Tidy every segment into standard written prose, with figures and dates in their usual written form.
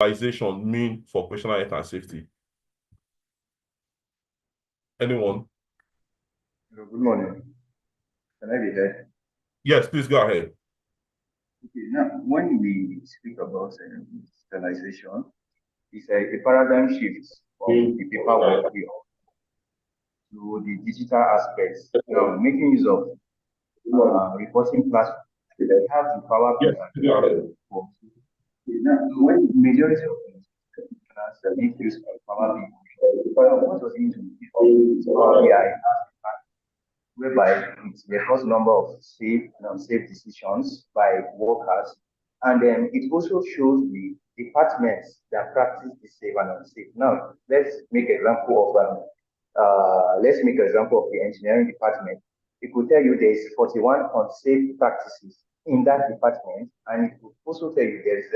digitalization mean for occupational health and safety? Anyone? Good morning. Can I be heard? Yes, please go ahead. Okay, now when we speak about digitalization, it's a paradigm shift from the paperwork to the digital aspects. Now, making use of reporting platforms, we have the Power BI. Now, when majority of the make use of Power BI, what does it mean to Power BI? Whereby it records number of safe and unsafe decisions by workers, and then it also shows the departments that practice the safe and unsafe. Now, let's make example of the engineering department. It could tell you there is 41 unsafe practices in that department, and it will also tell you there is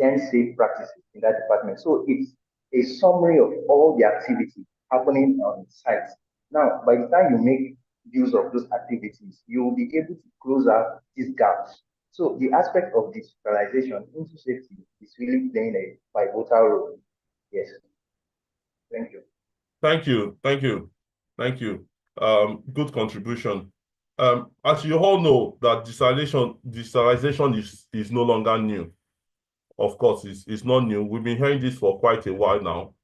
10 safe practices in that department. So it's a summary of all the activity happening on site. Now, by the time you make use of those activities, you will be able to close out these gaps. So the aspect of digitalization into safety is really playing a pivotal role. Yes. Thank you. Thank you. Thank you. Thank you. Good contribution. As you all know, that digitalization is no longer new. Of course, it's not new. We've been hearing this for quite a while now.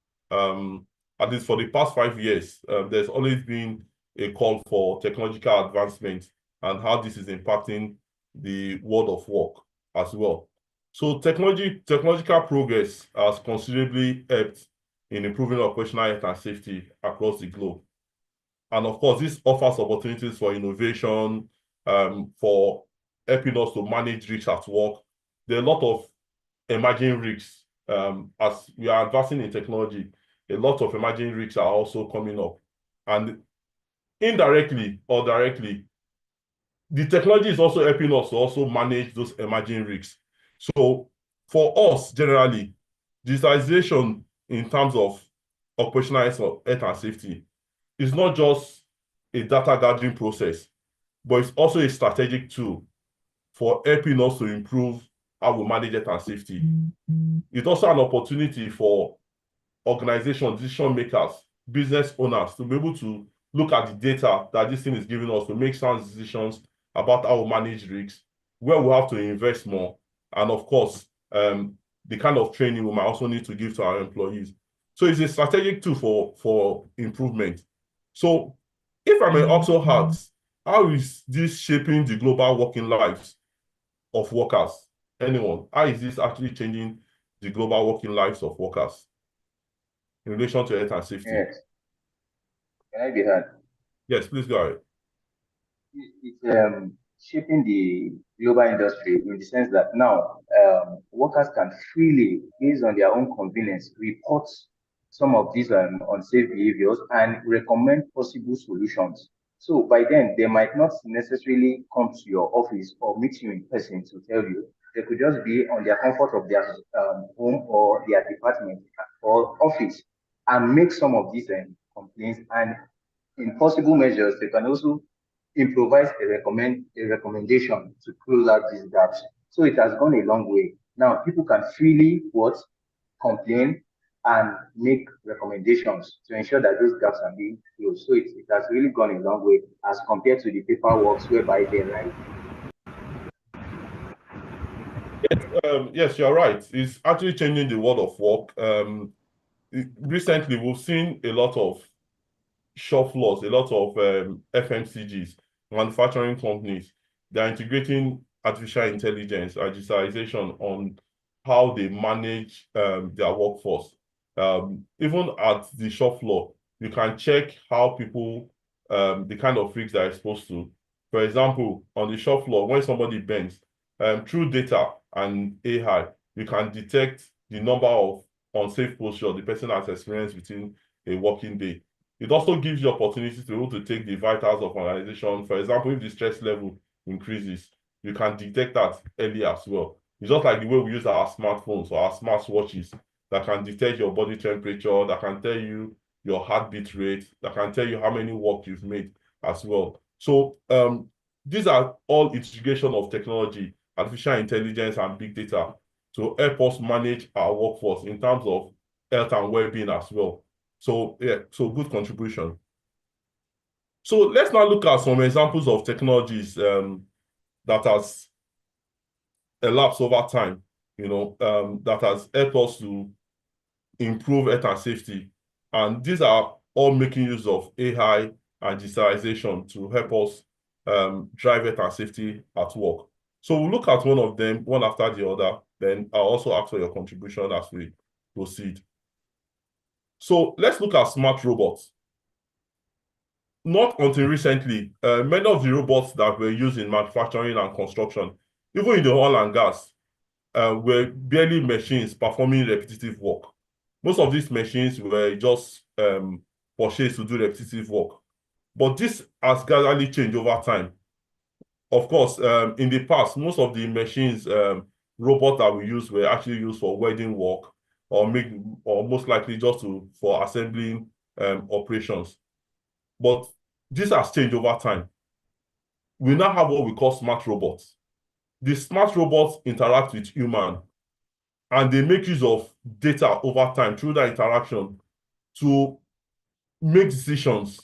At least for the past 5 years, there's always been a call for technological advancement and how this is impacting the world of work as well. So technological progress has considerably helped in improving operational health and safety across the globe. And of course, this offers opportunities for innovation, for helping us to manage risks at work. There are a lot of emerging risks. As we are advancing in technology, a lot of emerging risks are also coming up. And indirectly or directly, the technology is also helping us to also manage those emerging risks. So for us, generally, digitalization in terms of operational health and safety is not just a data gathering process, but it's also a strategic tool for helping us to improve how we manage health and safety. It's also an opportunity for organizations, decision makers, business owners to be able to look at the data that this thing is giving us to make sound decisions about how we manage risks, where we have to invest more, and of course, the kind of training we might also need to give to our employees. So it's a strategic tool for improvement. So if I may also ask, how is this shaping the global working lives of workers? Anyone? How is this actually changing the global working lives of workers in relation to health and safety? Yes. Can I be heard? Yes, please go ahead. It's shaping the global industry in the sense that now workers can freely, based on their own convenience, report some of these unsafe behaviors and recommend possible solutions. So by then, they might not necessarily come to your office or meet you in person to tell you. They could just be on their comfort of their home or their department or office and make some of these complaints. And in possible measures, they can also improvise a recommendation to close out these gaps. So it has gone a long way. Now people can freely complain and make recommendations to ensure that those gaps are being closed. So it has really gone a long way as compared to the paperwork whereby they write. Yes, you're right. It's actually changing the world of work. Recently, we've seen a lot of shop floors, a lot of FMCGs, manufacturing companies. They're integrating artificial intelligence and digitalization on how they manage their workforce. Even at the shop floor, you can check how people, the kind of risks they're exposed to. For example, on the shop floor, when somebody bends, through data and AI, you can detect the number of unsafe posture the person has experienced within a working day. It also gives you opportunities to be able to take the vitals of organization. For example, if the stress level increases, you can detect that early as well. It's just like the way we use our smartphones or our smartwatches that can detect your body temperature, that can tell you your heartbeat rate, that can tell you how many walks you've made as well. So these are all integration of technology, artificial intelligence, and big data to help us manage our workforce in terms of health and well-being as well. So yeah, so good contribution. So let's now look at some examples of technologies that has elapsed over time, that has helped us to improve health and safety. And these are all making use of AI and digitalization to help us drive health and safety at work. So we'll look at one of them, one after the other. Then I'll also ask for your contribution as we proceed. So let's look at smart robots. Not until recently, many of the robots that were used in manufacturing and construction, even in the oil and gas, were barely machines performing repetitive work. Most of these machines were just purchased to do repetitive work. But this has gradually changed over time. Of course, in the past, most of the machines, robots that we use were actually used for welding work or most likely just for assembling operations. But this has changed over time. We now have what we call smart robots. The smart robots interact with humans, and they make use of data over time through that interaction to make decisions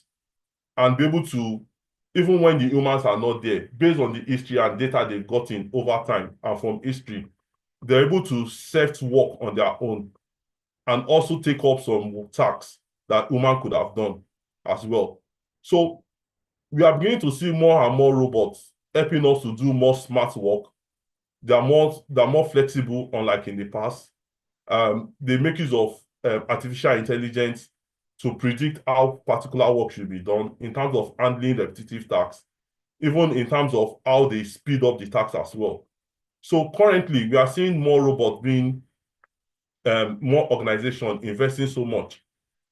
and be able to, even when the humans are not there, based on the history and data they've gotten over time and from history, they're able to self-work on their own and also take up some tasks that human could have done as well. So we are beginning to see more and more robots helping us to do more smart work. They're more flexible, unlike in the past. They make use of artificial intelligence to predict how particular work should be done in terms of handling repetitive tasks, even in terms of how they speed up the tasks as well. So currently, we are seeing more robots being, more organizations investing so much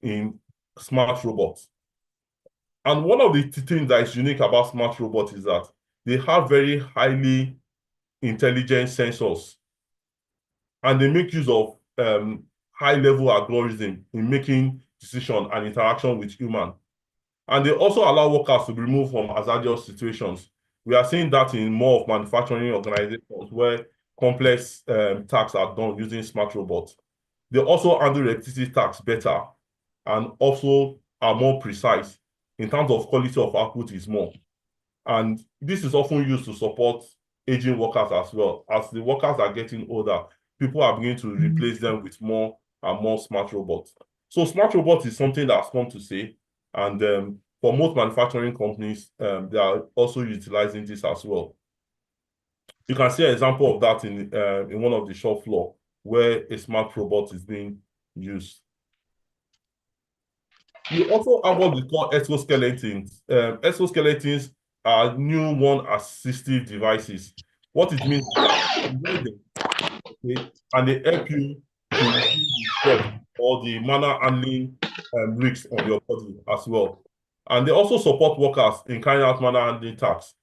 in smart robots. And one of the things that is unique about smart robots is that they have very highly intelligent sensors, and they make use of high-level algorithm in making decision and interaction with human. And they also allow workers to be removed from hazardous situations. We are seeing that in more of manufacturing organizations where complex tasks are done using smart robots. They also handle repetitive tasks better and also are more precise in terms of quality of output is more. And this is often used to support aging workers as well. As the workers are getting older, people are beginning to replace them with more and more smart robots. So smart robots is something that's come to stay. And for most manufacturing companies, they are also utilizing this as well. You can see an example of that in one of the shop floor where a smart robot is being used. We also have what we call exoskeletons. Exoskeletons are new one-assistive devices. What it means is that you wear them, okay, and they help you to reduce the stress or the manual handling risks on your body as well. And they also support workers in carrying out manual handling tasks.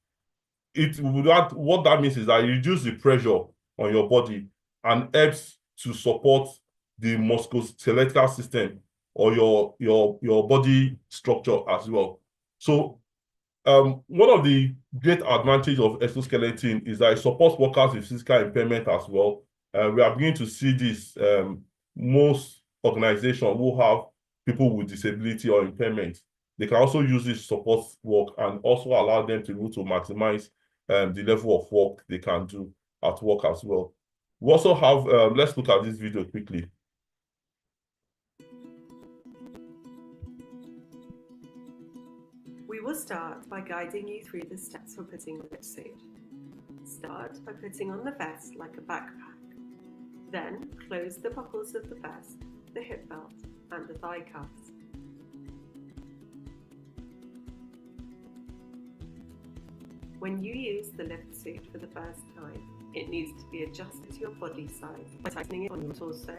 What that means is that it reduces the pressure on your body and helps to support the musculoskeletal system or your body structure as well. So one of the great advantages of exoskeleton is that it supports workers with physical impairment as well. We are beginning to see this. Most organizations who have people with disability or impairment, they can also use this to support work and also allow them to be able to maximize the level of work they can do at work as well. We also have, let's look at this video quickly. We will start by guiding you through the steps for putting on the suit. Start by putting on the vest like a backpack. Then close the buckles of the vest, the hip belt, and the thigh cuffs. When you use the lift suit for the first time, it needs to be adjusted to your body size by tightening it on your torso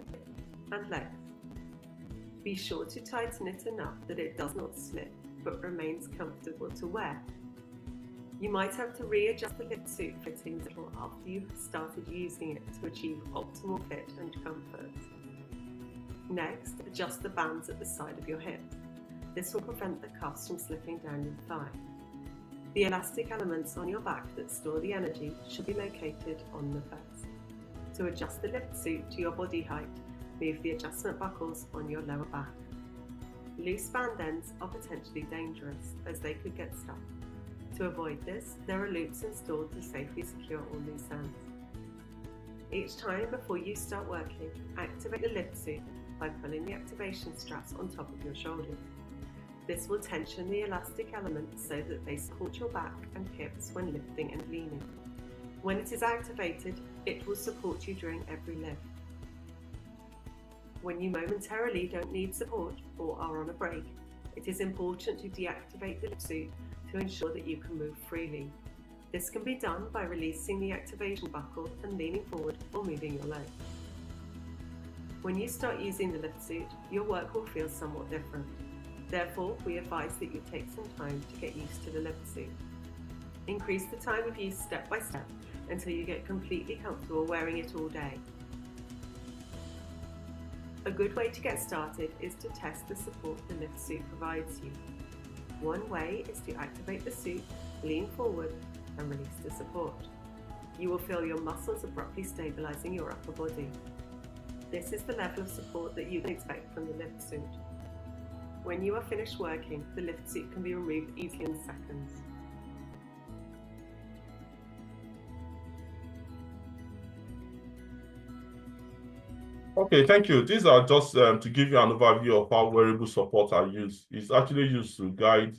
and legs. Be sure to tighten it enough that it does not slip but remains comfortable to wear. You might have to readjust the lift suit fittings a little after you've started using it to achieve optimal fit and comfort. Next, adjust the bands at the side of your hip. This will prevent the cuffs from slipping down your thigh. The elastic elements on your back that store the energy should be located on the vest. To adjust the lift suit to your body height, move the adjustment buckles on your lower back. Loose band ends are potentially dangerous as they could get stuck. To avoid this, there are loops installed to safely secure all loose ends. Each time before you start working, activate the lift suit by pulling the activation straps on top of your shoulders. This will tension the elastic elements so that they support your back and hips when lifting and leaning. When it is activated, it will support you during every lift. When you momentarily don't need support or are on a break, it is important to deactivate the lift suit to ensure that you can move freely. This can be done by releasing the activation buckle and leaning forward or moving your leg. When you start using the lift suit, your work will feel somewhat different. Therefore, we advise that you take some time to get used to the lift suit. Increase the time of use step by step until you get completely comfortable wearing it all day. A good way to get started is to test the support the lift suit provides you. One way is to activate the suit, lean forward, and release the support. You will feel your muscles abruptly stabilizing your upper body. This is the level of support that you can expect from the lift suit. When you are finished working, the lift suit can be removed easily in seconds. Okay, thank you. These are just to give you an overview of how wearable support are used. It's actually used to guide,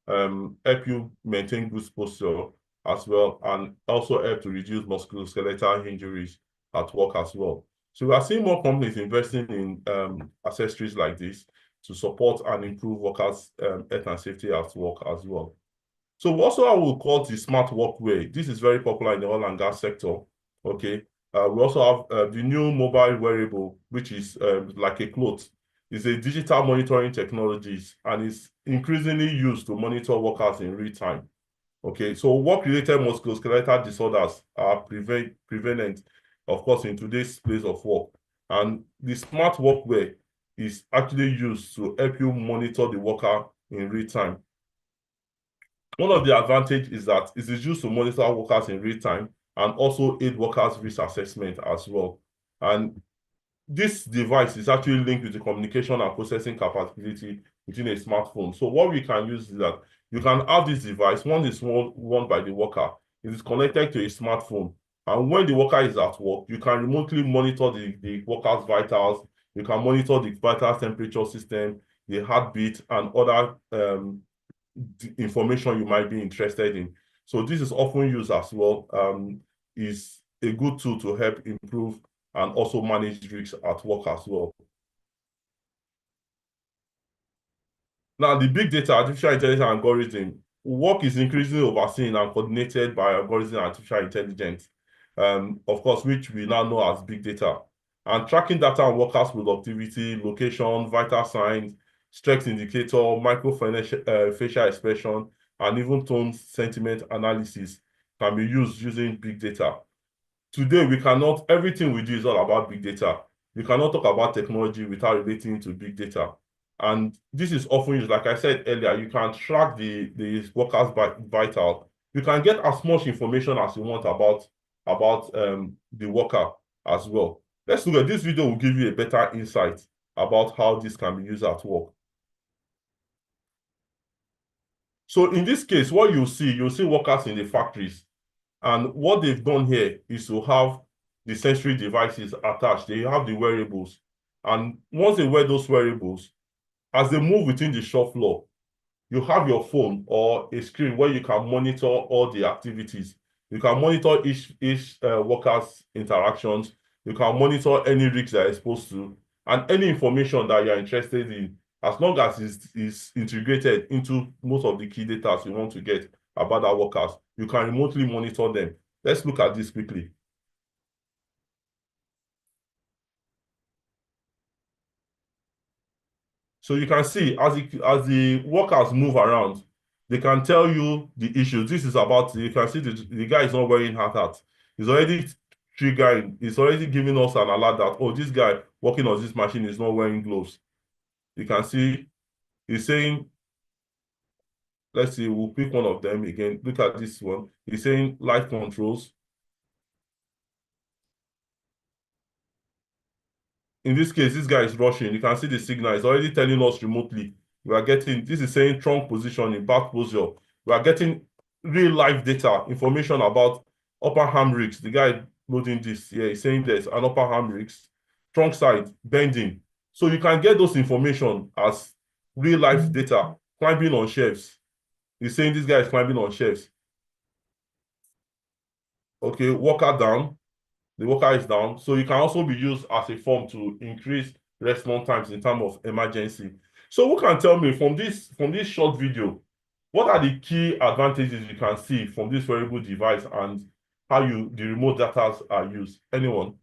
help you maintain good posture as well, and also help to reduce musculoskeletal injuries at work as well. So we are seeing more companies investing in accessories like this to support and improve workers' health and safety at work as well. So also I will call the smart workwear. This is very popular in the oil and gas sector. Okay. We also have the new mobile wearable, which is like a cloth. It's a digital monitoring technologies and is increasingly used to monitor workers in real time. Okay, so work-related musculoskeletal disorders are prevalent, of course, in today's place of work. And the smart workwear is actually used to help you monitor the worker in real time. One of the advantages is that it is used to monitor workers in real time and also aid workers' risk assessment as well. And this device is actually linked with the communication and processing capability within a smartphone. So what we can use is that you can have this device. One is worn by the worker. It is connected to a smartphone. And when the worker is at work, you can remotely monitor the worker's vitals. You can monitor the vital temperature system, the heartbeat, and other information you might be interested in. So this is often used as well, is a good tool to help improve and also manage risks at work as well. Now, the big data, artificial intelligence algorithm, work is increasingly overseen and coordinated by algorithms and artificial intelligence, of course, which we now know as big data. And tracking data on workers' productivity, location, vital signs, stress indicator, facial expression, and even tone sentiment analysis can be used using big data. Today, everything we do is all about big data. We cannot talk about technology without relating to big data. And this is often used, like I said earlier, you can track the workers' vital. You can get as much information as you want about the worker as well. Let's look at this video will give you a better insight about how this can be used at work. So in this case, what you'll see workers in the factories. And what they've done here is to have the sensory devices attached. They have the wearables. And once they wear those wearables, as they move within the shop floor, you have your phone or a screen where you can monitor all the activities. You can monitor each worker's interactions. You can monitor any risks they're exposed to and any information that you're interested in, as long as it's integrated into most of the key data you want to get about our workers. You can remotely monitor them. Let's look at this quickly. So you can see as the workers move around, they can tell you the issues. This is about, you can see the guy is not wearing hard hat. He's already triggering, he's already giving us an alert that, oh, this guy working on this machine is not wearing gloves. You can see he's saying, let's see, we'll pick one of them again. Look at this one. He's saying light controls. in this case, this guy is rushing. You can see the signal. It's already telling us remotely. We are getting, this is saying trunk positioning, back posture. We are getting real life data, information about upper arm rigs. The guy loading this, yeah, he's saying there's an upper arm rigs, trunk side, bending. So you can get those information as real life data, climbing on shelves. He's saying this guy is climbing on shelves. Okay, walker down. The walker is down. So you can also be used as a form to increase response times in terms of emergency. So who can tell me from this short video, what are the key advantages you can see from this wearable device and how the remote data are used? Anyone?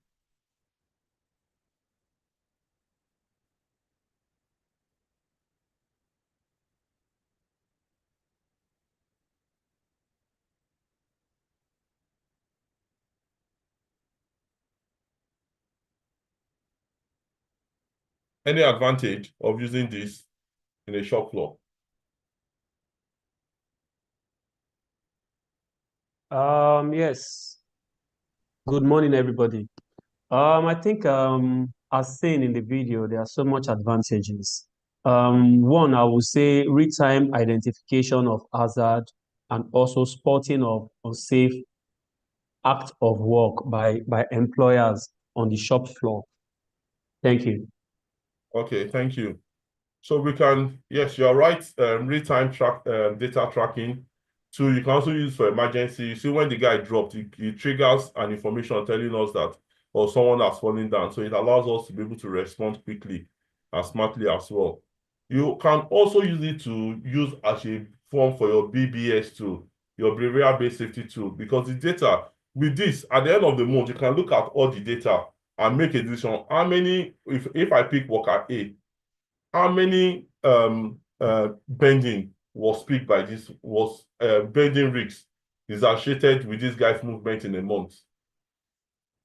Any advantage of using this in a shop floor? Yes. Good morning, everybody. I think as seen in the video, there are so much advantages. One, I would say real-time identification of hazard and also spotting of unsafe act of work by employers on the shop floor. Thank you. Okay, thank you. So we can, yes, you're right, real-time data tracking. So you can also use for emergency. You see when the guy dropped, it triggers an information telling us that, or someone has fallen down. So it allows us to be able to respond quickly and smartly as well. You can also use it to use as a form for your BBS tool, your behavioral-based safety tool, because the data, with this, at the end of the month, you can look at all the data and make a decision. How many, if I pick worker A, how many bending was picked by this, bending rigs is associated with this guy's movement in a month?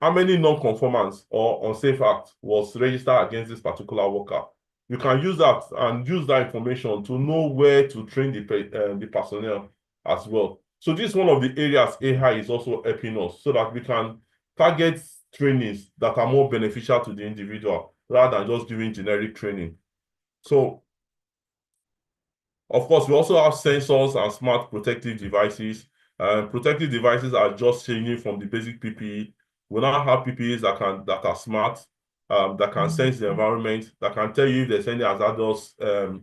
How many non-conformance or unsafe act was registered against this particular worker? You can use that and use that information to know where to train the personnel as well. So this is one of the areas AI is also helping us so that we can target trainings that are more beneficial to the individual rather than just giving generic training. So, of course, we also have sensors and smart protective devices. Protective devices are just changing from the basic PPE. We now have PPEs that are smart, that can sense the environment, that can tell you if there's any hazardous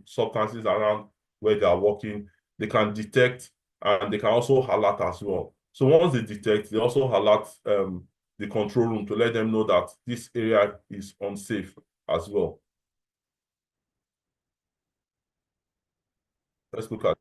substances around where they are working. They can detect and they can also alert as well. So once they detect, they also alert the control room to let them know that this area is unsafe as well. Let's look at.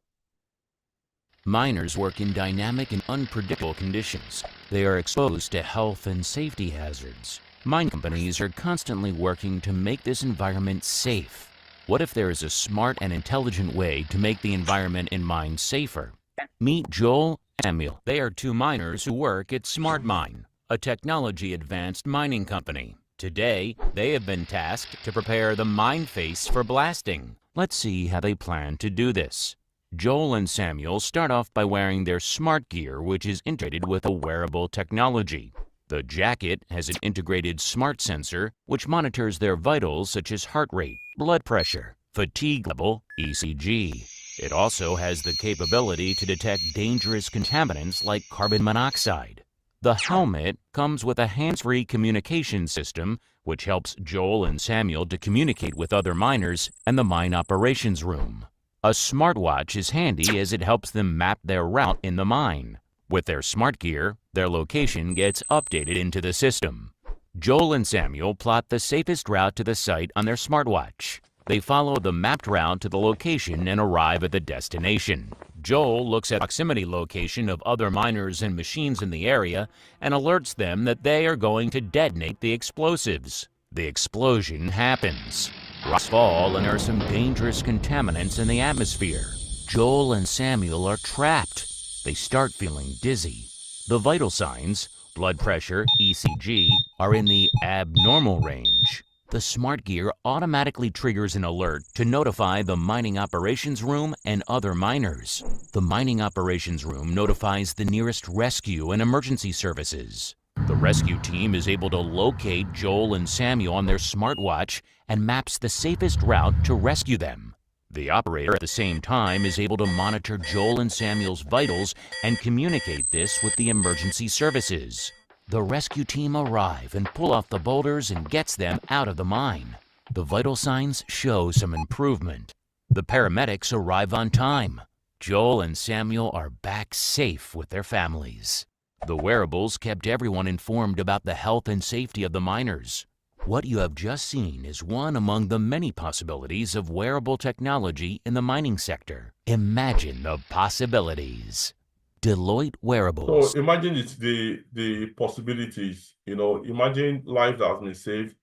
Miners work in dynamic and unpredictable conditions. They are exposed to health and safety hazards. Mine companies are constantly working to make this environment safe. What if there is a smart and intelligent way to make the environment in mines safer? Meet Joel and Samuel. They are two miners who work at Smart Mine, a technology-advanced mining company. Today, they have been tasked to prepare the mine face for blasting. Let's see how they plan to do this. Joel and Samuel start off by wearing their smart gear, which is integrated with a wearable technology. The jacket has an integrated smart sensor, which monitors their vitals such as heart rate, blood pressure, fatigue level, ECG. It also has the capability to detect dangerous contaminants like carbon monoxide. The helmet comes with a hands-free communication system, which helps Joel and Samuel to communicate with other miners and the mine operations room. A smartwatch is handy as it helps them map their route in the mine. With their smart gear, their location gets updated into the system. Joel and Samuel plot the safest route to the site on their smartwatch. They follow the mapped route to the location and arrive at the destination. Joel looks at the proximity location of other miners and machines in the area and alerts them that they are going to detonate the explosives. The explosion happens. Rocks fall and there are some dangerous contaminants in the atmosphere. Joel and Samuel are trapped. They start feeling dizzy. The vital signs, blood pressure, ECG, are in the abnormal range. The smart gear automatically triggers an alert to notify the mining operations room and other miners. The mining operations room notifies the nearest rescue and emergency services. The The rescue team is able to locate Joel and Samuel on their smartwatch and maps the safest route to rescue them. The operator at the same time is able to monitor Joel and Samuel's vitals and communicate this with the emergency services. The rescue team arrive and pull off the boulders and gets them out of the mine. The vital signs show some improvement. The paramedics arrive on time. Joel and Samuel are back safe with their families. The wearables kept everyone informed about the health and safety of the miners. What you have just seen is one among the many possibilities of wearable technology in the mining sector. Imagine the possibilities. Deloitte Wearables. So imagine it's the possibilities, imagine life that has been saved.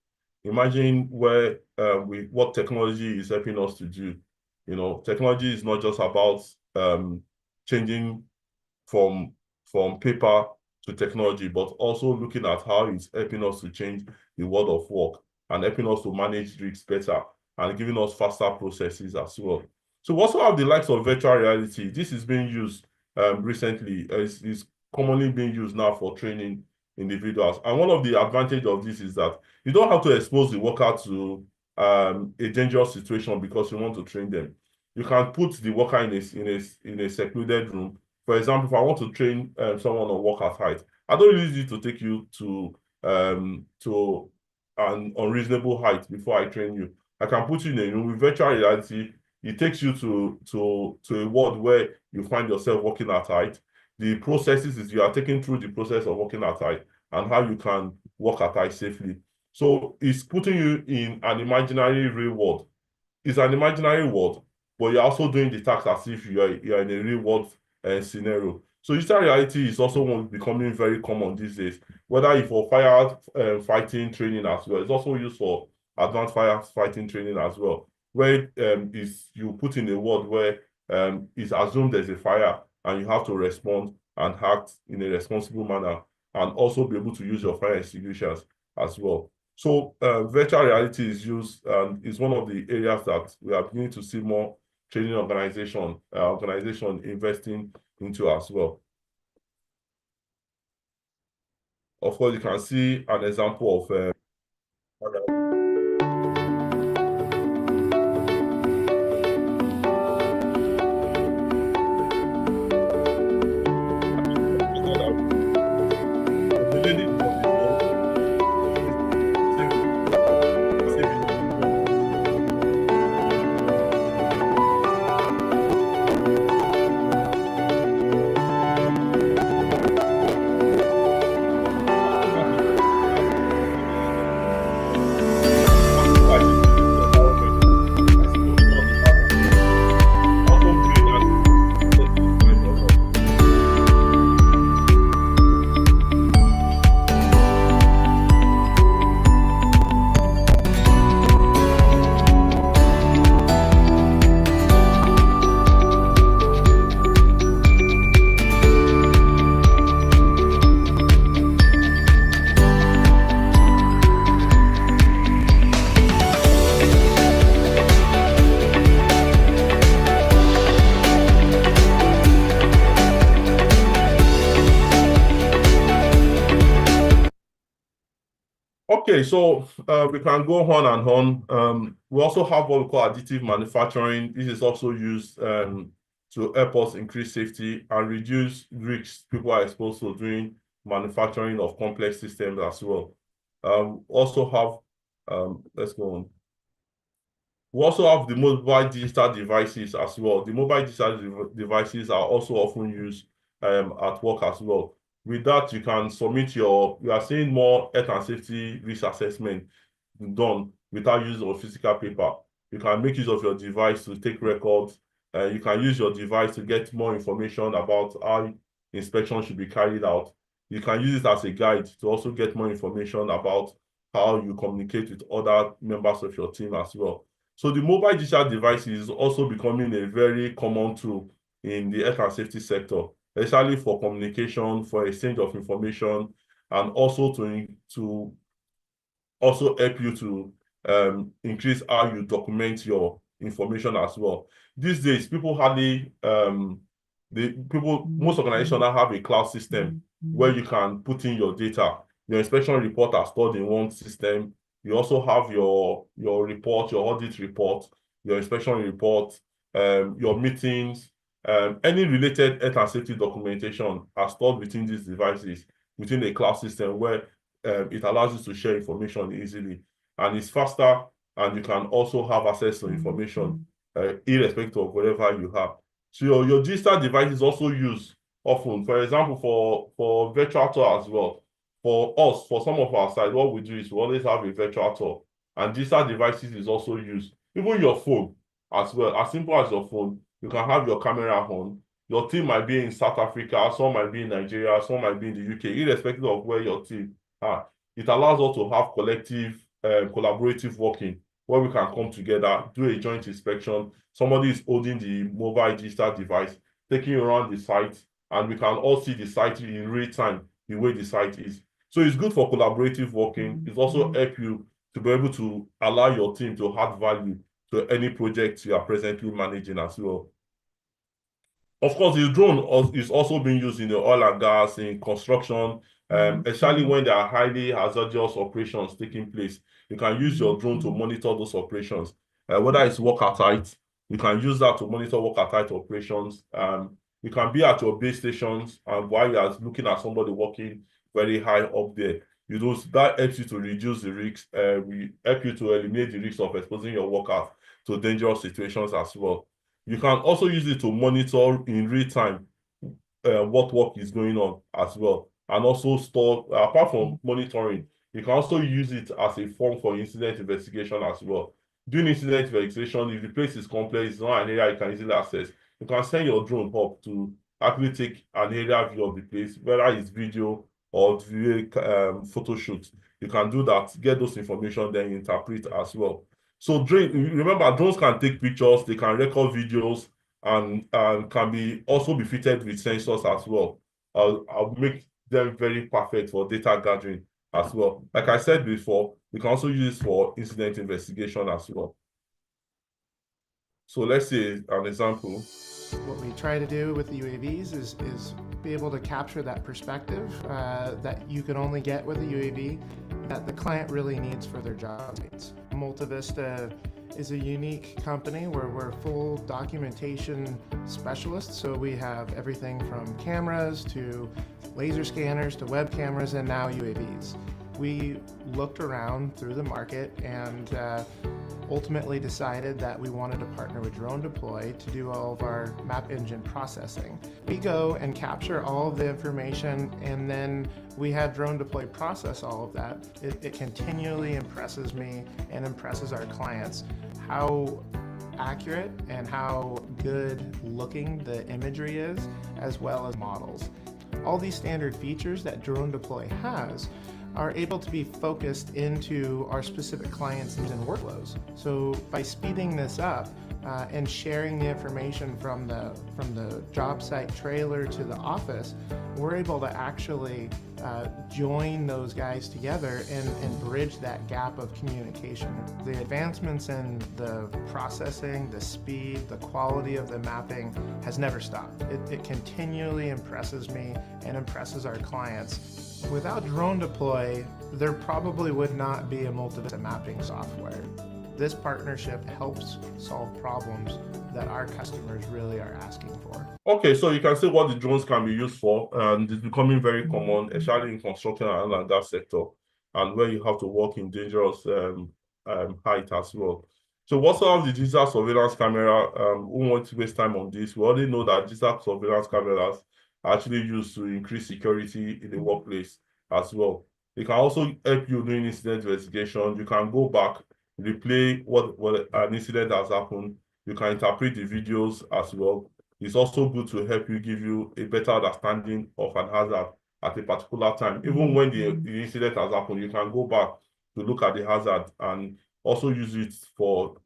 Imagine where what technology is helping us to do. Technology is not just about changing from paper to technology, but also looking at how it's helping us to change the world of work and helping us to manage risks better and giving us faster processes as well. So we also have the likes of virtual reality. This is being used recently. It's commonly being used now for training individuals. And one of the advantages of this is that you don't have to expose the worker to a dangerous situation because you want to train them. You can put the worker in a secluded room. For example, if I want to train someone on walk at height, I don't really need to take you to an unreasonable height before I train you. I can put you in a room with virtual reality. It takes you to a world where you find yourself walking at height. The processes is you are taken through the process of walking at height and how you can walk at height safely. So it's putting you in an imaginary real world. It's an imaginary world, but you're also doing the task as if you're in a real world scenario. So digital reality is also becoming very common these days, whether for fire fighting training as well. It's also used for advanced fire fighting training as well, where is you put in a world where it's assumed there's a fire and you have to respond and act in a responsible manner and also be able to use your fire extinguishers as well. So virtual reality is used and is one of the areas that we are beginning to see more training organization investing into as well. Of course, you can see an example of Okay, so we can go on and on. We also have what we call additive manufacturing. This is also used to help us increase safety and reduce risks people are exposed to during manufacturing of complex systems as well. Also have, let's go on. We also have the mobile digital devices as well. The mobile digital devices are also often used at work as well. With that, you can submit you are seeing more health and safety risk assessment done without use of physical paper. You can make use of your device to take records. You can use your device to get more information about how inspection should be carried out. You can use it as a guide to also get more information about how you communicate with other members of your team as well. So the mobile digital device is also becoming a very common tool in the health and safety sector, especially for communication, for exchange of information, and also to also help you to increase how you document your information as well. These days, people hardly most organizations now have a cloud system where you can put in your data. Your inspection report are stored in one system. You also have your report, your audit report, your inspection report, your meetings, any related health and safety documentation are stored within these devices, within a cloud system where it allows you to share information easily. And it's faster, and you can also have access to information irrespective of wherever you have. So your digital device is also used often, for example, for virtual tour as well. For us, for some of our side, what we do is we always have a virtual tour, and digital devices is also used. Even your phone as well, as simple as your phone, you can have your camera on. Your team might be in South Africa, some might be in Nigeria, some might be in the UK, irrespective of where your team are. It allows us to have collective, collaborative working, where we can come together, do a joint inspection. Somebody is holding the mobile digital device, taking you around the site, and we can all see the site in real time, the way the site is. So it's good for collaborative working. It also helps you to be able to allow your team to add value to any project you are presently managing as well. Of course, the drone is also being used in the oil and gas, in construction, especially when there are highly hazardous operations taking place. You can use your drone to monitor those operations. Whether it's work at height, you can use that to monitor work at height operations. You can be at your base stations, and while you are looking at somebody working very high up there, that helps you to reduce the risks. We help you to eliminate the risk of exposing your workers to dangerous situations as well. You can also use it to monitor in real time what work is going on as well, and also store. Apart from monitoring, you can also use it as a form for incident investigation as well. Doing incident investigation, if the place is complex, it's not an area you can easily access, you can send your drone up to actually take an area view of the place, whether it's video or photo shoot. You can do that, get those information, then interpret as well. So remember, drones can take pictures, they can record videos, and can also be fitted with sensors as well. I'll make them very perfect for data gathering as well. Like I said before, we can also use this for incident investigation as well. So let's see an example. What we try to do with the UAVs is be able to capture that perspective that you can only get with a UAV that the client really needs for their job needs. Multivista is a unique company where we're full documentation specialists. So we have everything from cameras to laser scanners to web cameras and now UAVs. We looked around through the market and ultimately decided that we wanted to partner with Drone Deploy to do all of our map engine processing. We go and capture all of the information, and then we have Drone Deploy process all of that. It continually impresses me and impresses our clients how accurate and how good looking the imagery is, as well as models. All these standard features that Drone Deploy has are able to be focused into our specific clients' needs and workflows. So by speeding this up and sharing the information from the job site trailer to the office, we're able to actually join those guys together and bridge that gap of communication. The advancements in the processing, the speed, the quality of the mapping has never stopped. It continually impresses me and impresses our clients. Without Drone Deploy, there probably would not be a Multivista mapping software. This partnership helps solve problems that our customers really are asking for. Okay, so you can see what the drones can be used for, and it's becoming very common, especially in construction and oil and gas sector, and where you have to work in dangerous height as well. So we also have the digital surveillance camera. We won't waste time on this. We already know that digital surveillance cameras are actually used to increase security in the workplace as well. It can also help you doing incident investigation. You can go back, replay what an incident has happened. You can interpret the videos as well. It's also good to help you, give you a better understanding of an hazard at a particular time. Even when the incident has happened, you can go back to look at the hazard and also use it for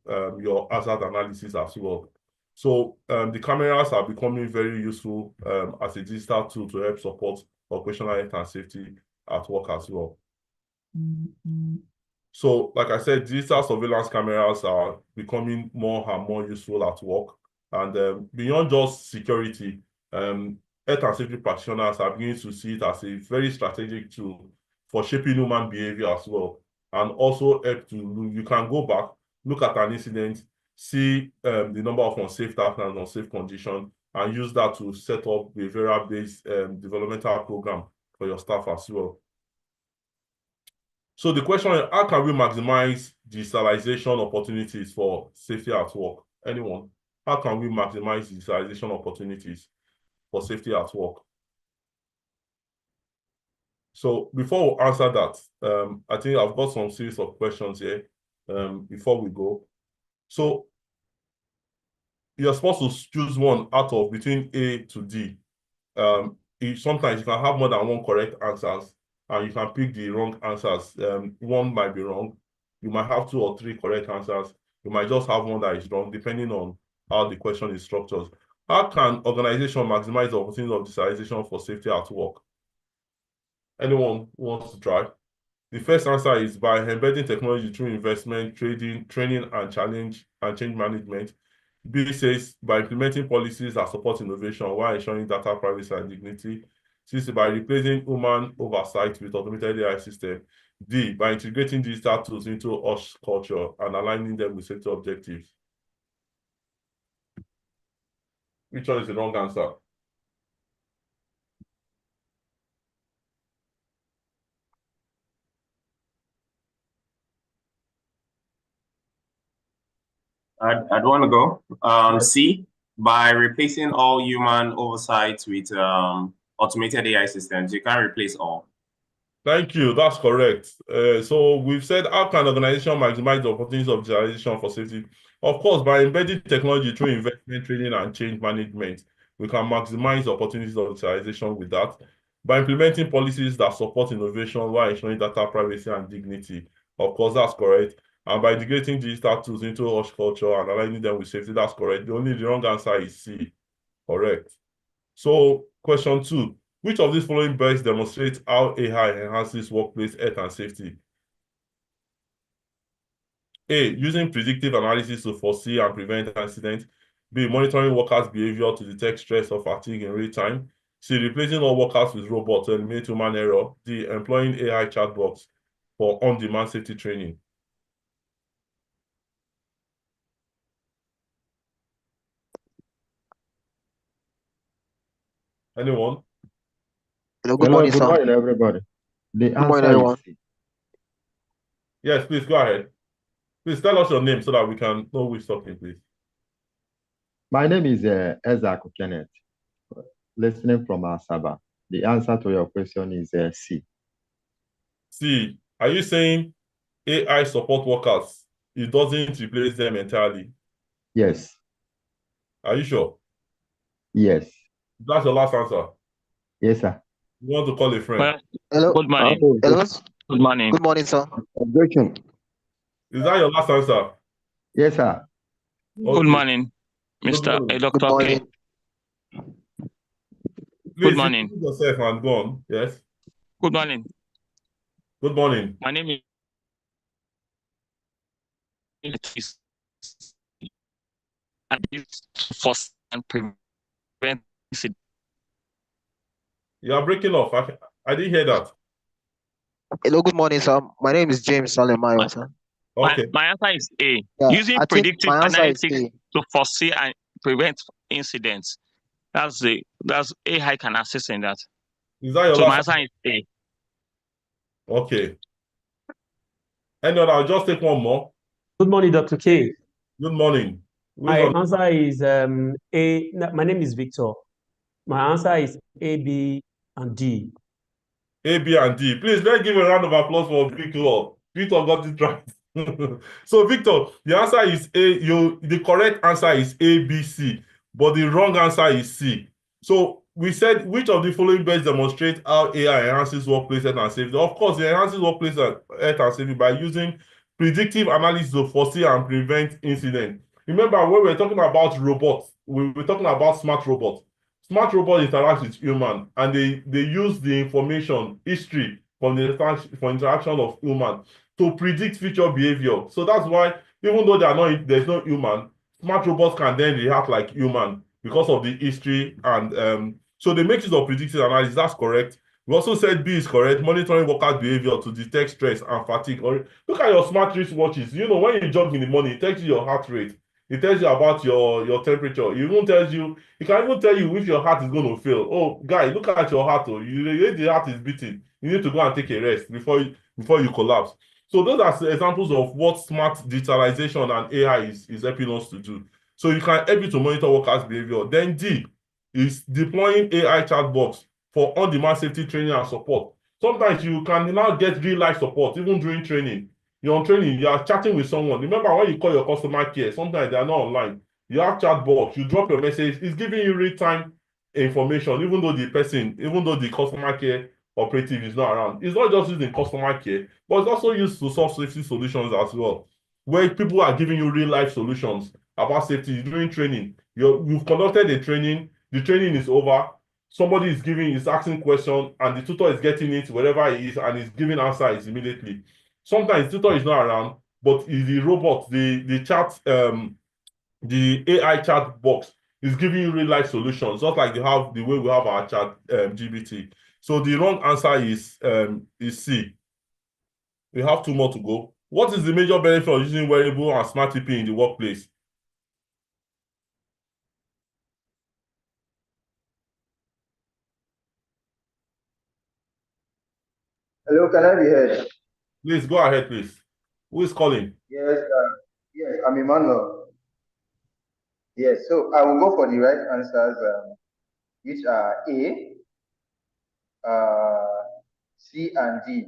your hazard analysis as well. So the cameras are becoming very useful as a digital tool to help support operational health and safety at work as well. So, like I said, digital surveillance cameras are becoming more and more useful at work. And beyond just security, health and safety practitioners are beginning to see it as a very strategic tool for shaping human behavior as well, and also help to, you can go back, look at an incident, see the number of unsafe tasks and unsafe conditions, and use that to set up behavioral-based developmental program for your staff as well. So the question is, how can we maximize digitalization opportunities for safety at work? Anyone? How can we maximize digitalization opportunities for safety at work? So before we answer that, I think I've got some series of questions here before we go. So you're supposed to choose one out of between A to D. Sometimes you can have more than one correct answers, and you can pick the wrong answers. One might be wrong. You might have 2 or 3 correct answers. You might just have one that is wrong, depending on how the question is structured. How can organization maximize the opportunity of digitalization for safety at work? Anyone wants to try? The first answer is by embedding technology through investment, training, and change management. B says by implementing policies that support innovation while ensuring data privacy and dignity. C is by replacing human oversight with automated AI system. D, by integrating digital tools into OSH culture and aligning them with safety objectives. Which one is the wrong answer? I'd want to go. C, by replacing all human oversight with automated AI systems. You can't replace all. Thank you. That's correct. So we've said, how can organization maximize the opportunities of digitalization for safety? Of course, by embedding technology through investment, training, and change management, we can maximize the opportunities of digitalization with that. By implementing policies that support innovation while ensuring data privacy and dignity. Of course, that's correct. And by integrating digital tools into OSH culture and aligning them with safety, that's correct. The wrong answer is C. Correct. So question 2. Which of these following best demonstrates how AI enhances workplace health and safety? A, using predictive analysis to foresee and prevent incidents. B, monitoring workers' behavior to detect stress or fatigue in real time. C, replacing all workers with robots to eliminate human error. D, employing AI chatbots for on-demand safety training. Anyone? Hello, good morning, good sir. morning, everybody. The Good morning, answer everyone. is C. Yes, please go ahead. Please tell us your name so that we can know who's talking, please. My name is Ezak Kenneth, listening from Asaba. The answer to your question is C. C, are you saying AI support workers, it doesn't replace them entirely? Yes. Are you sure? Yes. That's your last answer. Yes, sir. You want to call a friend? Hello. Good morning. Hello. Good morning. Good morning, sir. Objection. Is that your last answer? Yes, sir. Okay. Good morning, Good Mr. morning. Good Dr. K. morning. Please Good morning. introduce yourself and go on. Yes. Good morning. Good morning. My name is and first and prevent incident. You are breaking off. I didn't hear that. Hello, good morning, sir. My name is James Salemayo, sir. Okay. My answer is A. Yeah, Using I think predictive my answer is analytics A. to foresee and prevent incidents. That's AI can assist in that. Is that your So my last answer is A. Okay. Any other? I'll just take one more. Good morning, Dr. K. Good morning. My answer is A. My name is Victor. My answer is A, B, and D. A, B, and D. Please, let's give a round of applause for Victor. Victor got it right. So, Victor, the answer is A. The correct answer is A, B, C, but the wrong answer is C. So, we said, which of the following best demonstrate how AI enhances workplace health and safety? Of course, it enhances workplace health and safety by using predictive analysis to foresee and prevent incidents. Remember, when we were talking about robots, we were talking about smart robots. Smart robots interact with human, and they use the information history from the interaction of human to predict future behavior. So that's why, even though there's no human, smart robots can then react like human because of the history. And so they make use of predictive analysis. That's correct. We also said B is correct, monitoring workers' behavior to detect stress and fatigue. Or look at your smart wristwatches. You know, when you jog in the morning, it tells you your heart rate. It tells you about your temperature. It even tells you, it can even tell you if your heart is going to fail. Oh, guy, look at your heart. Oh, the heart is beating. You need to go and take a rest before you collapse. So those are examples of what smart digitalization and AI is helping us to do. So you can help you to monitor workers' behavior. Then D is deploying AI chatbots for on-demand safety training and support. Sometimes you can now get real-life support, even during training. You're on training, you are chatting with someone. Remember when you call your customer care, sometimes they are not online. You have chatbots, you drop your message, it's giving you real-time information, even though the customer care operative is not around. It's not just used in customer care, but it's also used to solve safety solutions as well, where people are giving you real-life solutions about safety during training. You've conducted a training, the training is over, somebody is asking question, and the tutor is getting it wherever he is, and is giving answers immediately. Sometimes the tutor is not around, but the robot, the AI chat box is giving you real life solutions, just like the way we have our chat GPT. So the wrong answer is C. We have 2 more to go. What is the major benefit of using wearable and smart TP in the workplace? Hello, can I be heard? Please go ahead, please. Who is calling? Yes, I'm Emmanuel. Yes, so I will go for the right answers, which are A, C, and D.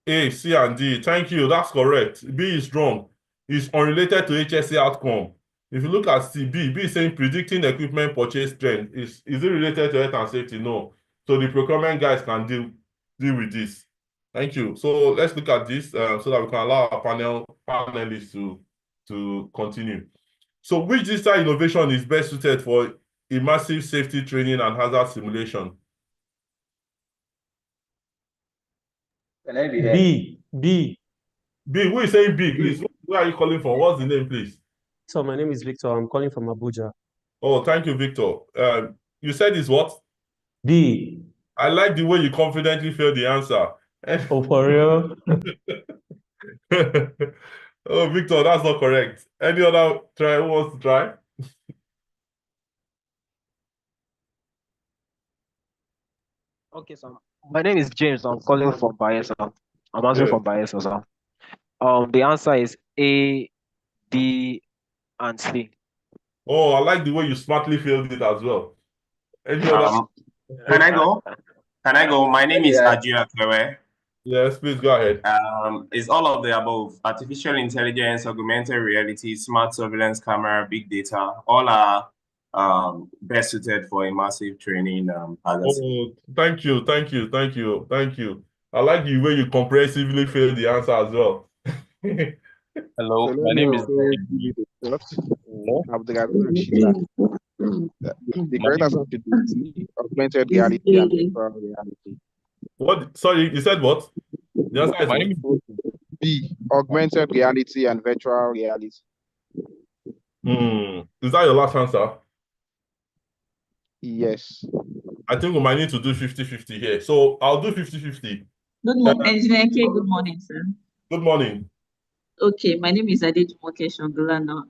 A, C, and D. Thank you. That's correct. B is wrong. It's unrelated to HSE outcome. If you look at C, B is saying predicting equipment purchase trend. Is it related to health and safety? No. So the procurement guys can deal with this. Thank you. So let's look at this so that we can allow our panelists to continue. So which digital innovation is best suited for immersive safety training and hazard simulation? Can I be heard? B. Who is saying B, please? Where are you calling from? What's the name, please? So my name is Victor. I'm calling from Abuja. Oh, thank you, Victor. You said it's what? B. I like the way you confidently failed the answer. Oh, for real? Oh, Victor, that's not correct. Any other try? Who wants to try? Okay, so my name is James. I'm calling from Bayelsa. I'm answering from Bayelsa. So, the answer is A, B, and C. Oh, I like the way you smartly failed it as well. Any other? Can I go? Can I go? My name is Ajia Klewe. Yes, please go ahead. It's all of the above: artificial intelligence, augmented reality, smart surveillance camera, big data. All are best suited for immersive training. Thank you. I like the way you comprehensively failed the answer as well. Hello, So my name is. The correct answer should be augmented reality and virtual reality. What? Sorry, you said what? The answer is My what? name is. B, augmented reality and virtual reality. Is that your last answer? Yes. I think we might need to do 50-50 here. So I'll do 50-50. Good morning, Engineer K. Good morning, sir. Good morning. Okay, my name is Adejumoke Shongulano.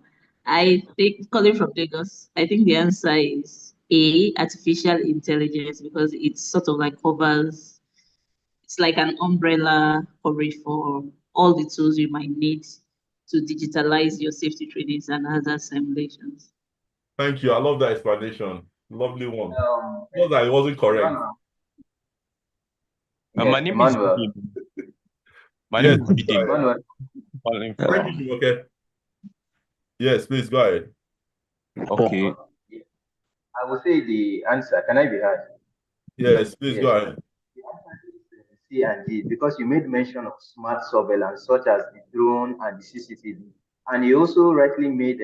I think, calling from Lagos, I think the answer is A, artificial intelligence, because it sort of like covers, it's like an umbrella coverage for all the tools you might need to digitalize your safety trainings and hazard simulations. Thank you. I love that explanation. Lovely one. Not that it wasn't correct. My name is. My name is Bidin. Thank you, okay. Yes, please go ahead. Okay. I will say the answer. Can I be heard? Yes, please go ahead. C and D, because you made mention of smart surveillance, such as the drone and the CCTV, and you also rightly made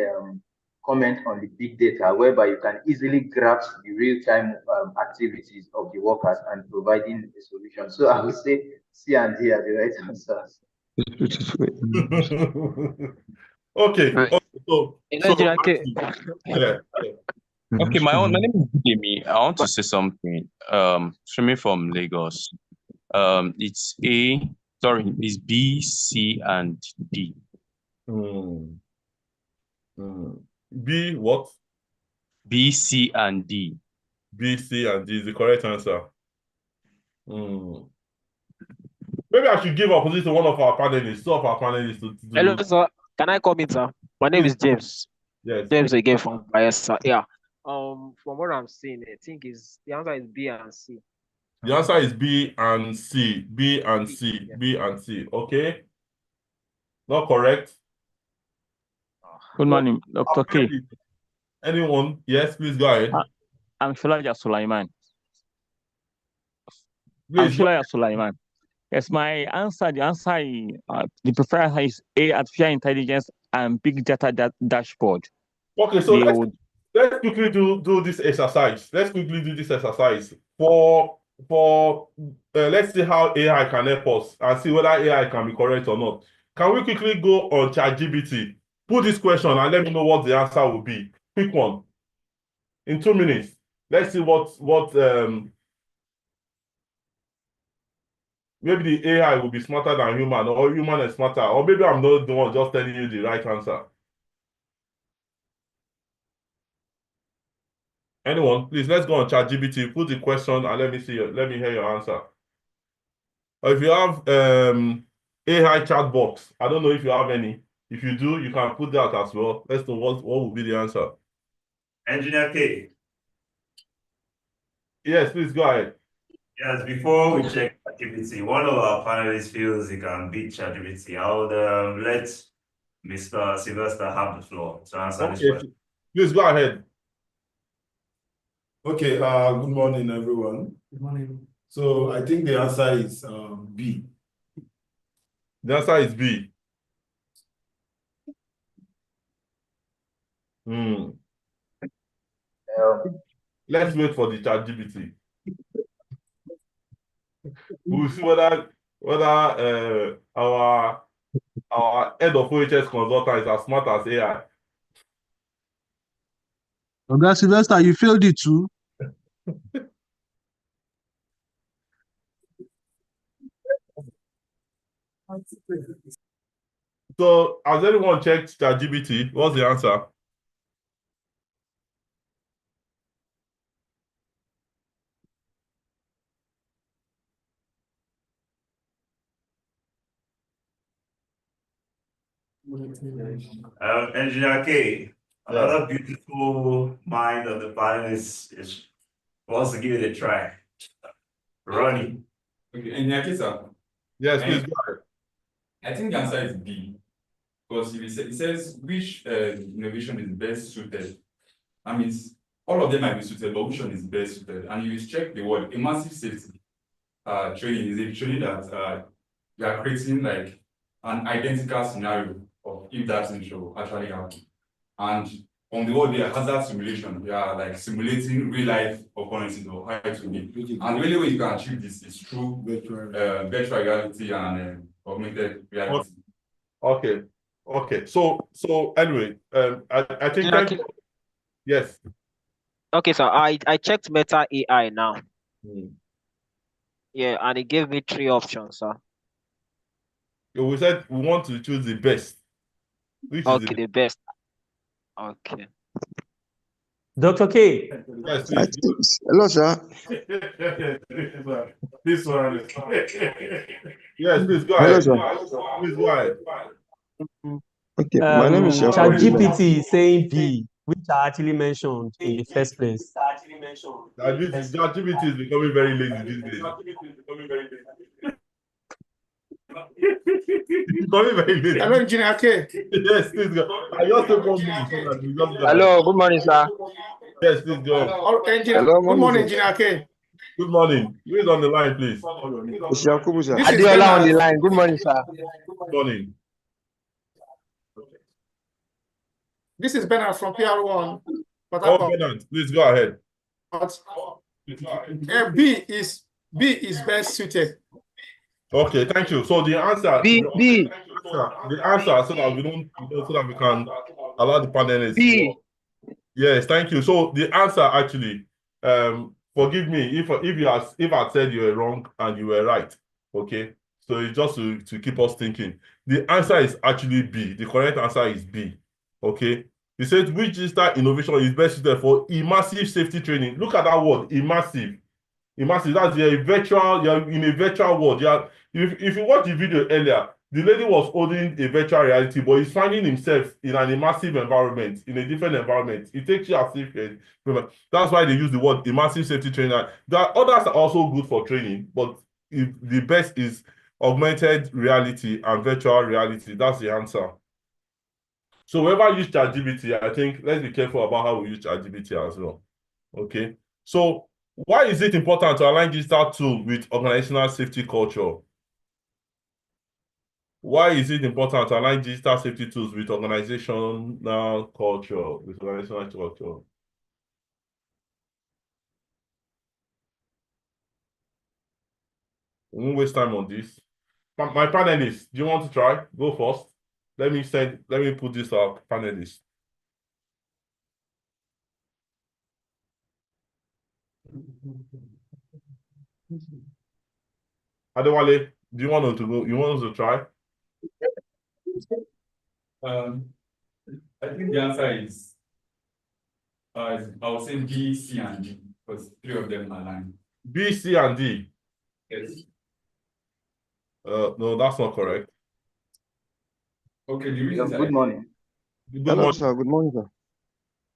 comment on the big data, whereby you can easily grasp the real-time activities of the workers and providing a solution. So I would say C and D are the right answers. Okay. So yeah. Okay, my name is Jimmy. I want to say something. Streaming from Lagos. It's it's B, C, and D. B what? B, C, and D. B, C, and D is the correct answer. Maybe I should give opportunity to one of our panelists, two of our panelists to do. Hello, sir. Can I come in, sir? My name is James. Yes. James again from Bayelsa. Yeah. From what I'm seeing, I think the answer is B and C. The answer is B and C. B and C. Yeah. B and C. Okay. Not correct. Good morning, Dr. K. Anyone? Yes, please go ahead. I'm Shulaja Sulaiman. Please, Sulaiman. Yes, the preferred answer is A, artificial intelligence and big data dashboard. Okay, so let's quickly do this exercise. Let's quickly do this exercise let's see how AI can help us and see whether AI can be correct or not. Can we quickly go on ChatGPT, put this question and let me know what the answer will be? Quick one. In 2 minutes. Let's see what maybe the AI will be smarter than human, or human is smarter, or maybe I'm not the one just telling you the right answer. Anyone, please, let's go on ChatGPT, put the question and let me hear your answer. Or if you have AI chat box, I don't know if you have any. If you do, you can put that as well. Let's know what will be the answer. Engineer K. Yes, please go ahead. Yes, before we check ChatGPT, one of our panelists feels he can beat ChatGPT. I would let Mr. Sylvester have the floor to answer this question. Please go ahead. Okay, good morning, everyone. Good morning. So I think the answer is B. The answer is B. Let's wait for the ChatGPT. We'll see whether our head of OHS consultant is as smart as AI. Oga Sylvester, you failed it too. So, has anyone checked ChatGPT? What's the answer? Engineer K, another beautiful mind of the panelists wants to give it a try. Ronnie. Okay, Engineer K, sir. Yes, please go ahead. I think the answer is B. Because it says which innovation is best suited. I mean, all of them might be suited, but which one is best suited? And you check the word immersive safety training is actually that you are creating like an identical scenario of if that thing should actually happen. And on the word there, hazard simulation, we are like simulating real life occurrences or how it will be. And the only way you can achieve this is through virtual reality and augmented reality. Okay. So anyway, I think yes. Okay, so I checked Meta AI now. Yeah, and it gave me 3 options, sir. We said we want to choose the best. Which is the best. Okay. Dr. K. Yes, please. Hello, sir. This one. Yes, please go Hello, ahead. sir. Please go ahead. Okay, my name is ChatGPT is saying B, which I actually mentioned in the first place. ChatGPT is becoming very lazy these days. Becoming very lazy. Hello, Engineer K. Yes, please go. I just took 1 minute so that we just go. Hello, good morning, sir. Yes, please go. Hello, good morning, Engineer K. Good morning. Who is on the line, please? Mr. Yakubu, sir. Adiola on the line. Good morning, sir. Good morning. This is Bernard from PR1. Bernard, please go ahead. B is best suited. Okay, thank you. So the answer, B. The answer, so that we don't, so that we can allow the panelists. B. Yes, thank you. So the answer actually, forgive me if I said you were wrong and you were right. Okay. So it's just to keep us thinking. The answer is actually B. The correct answer is B. Okay. He said which digital innovation is best suited for immersive safety training. Look at that word, immersive. Immersive, that's you're in a virtual world. If you watch the video earlier, the lady was holding a virtual reality, but he's finding himself in an immersive environment, in a different environment. It takes you as if that's why they use the word immersive safety trainer. There are others are also good for training, but the best is augmented reality and virtual reality. That's the answer. So whoever use ChatGPT, I think let's be careful about how we use ChatGPT as well. Okay. So why is it important to align digital tools with organizational safety culture? Why is it important to align digital safety tools with organizational culture? We won't waste time on this. My panelists, do you want to try? Go first. Let me put this up, panelists. Adewale, do you want to go? You want us to try? I think the answer is I would say B, C, and D, because three of them align. B, C, and D. Yes. No, that's not correct. Okay, the reason Good morning. Good Hello, morning. sir. Good morning, sir.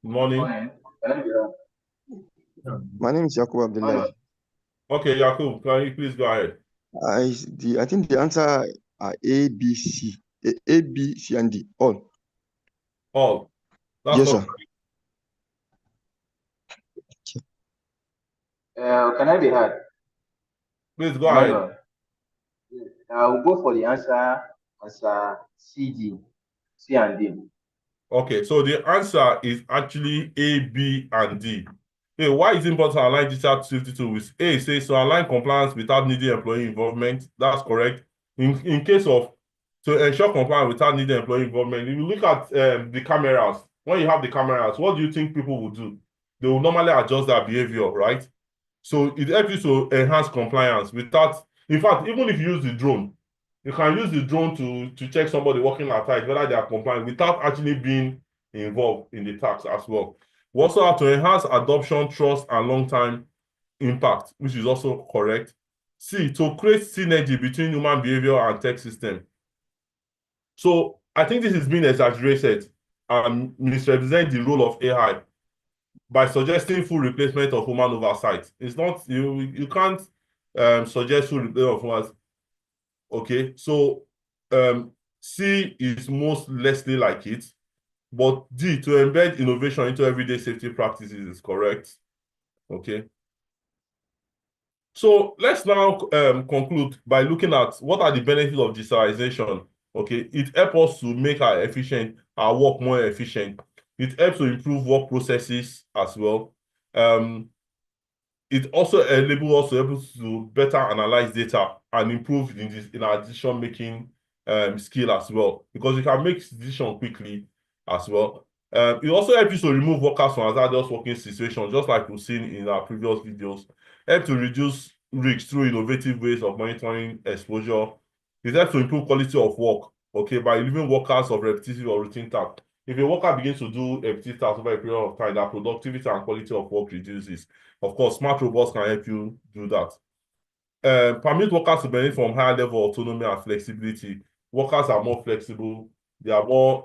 Good morning. My name is Yakub Abdullahi. Okay, Yakub, can you please go ahead? I think the answer are A, B, C. A, B, C, and D. All. All. That's Yes, not sir. correct. Can I be heard? Please go ahead. I'll go for the answer C and D. Okay, so the answer is actually A, B, and D. Okay, why is it important to align digital safety tools with A? Says to align compliance without needing employee involvement. That's correct. In case of to ensure compliance without needing employee involvement, if you look at the cameras, when you have the cameras, what do you think people will do? They will normally adjust their behavior, right? So it helps you to enhance compliance without, in fact, even if you use the drone, you can use the drone to check somebody working outside, whether they are compliant without actually being involved in the task as well. We also have to enhance adoption, trust, and long-term impact, which is also correct. C, to create synergy between human behavior and tech system. So I think this is being exaggerated and misrepresent the role of AI by suggesting full replacement of human oversight. It's not, you can't suggest full replacement of humans. Okay, so C is most lessly like it, but D, to embed innovation into everyday safety practices is correct. Okay. So let's now conclude by looking at what are the benefits of digitalization. Okay, it helps us to make our work more efficient. It helps to improve work processes as well. It also enables us to be able to better analyze data and improve in our decision-making skill as well, because you can make decisions quickly as well. It also helps you to remove workers from hazardous working situations, just like we've seen in our previous videos. Help to reduce risks through innovative ways of monitoring exposure. It helps to improve quality of work, okay, by relieving workers of repetitive or routine tasks. If a worker begins to do repetitive tasks over a period of time, their productivity and quality of work reduces. Of course, smart robots can help you do that. Permit workers to benefit from higher level of autonomy and flexibility. Workers are more flexible. They are more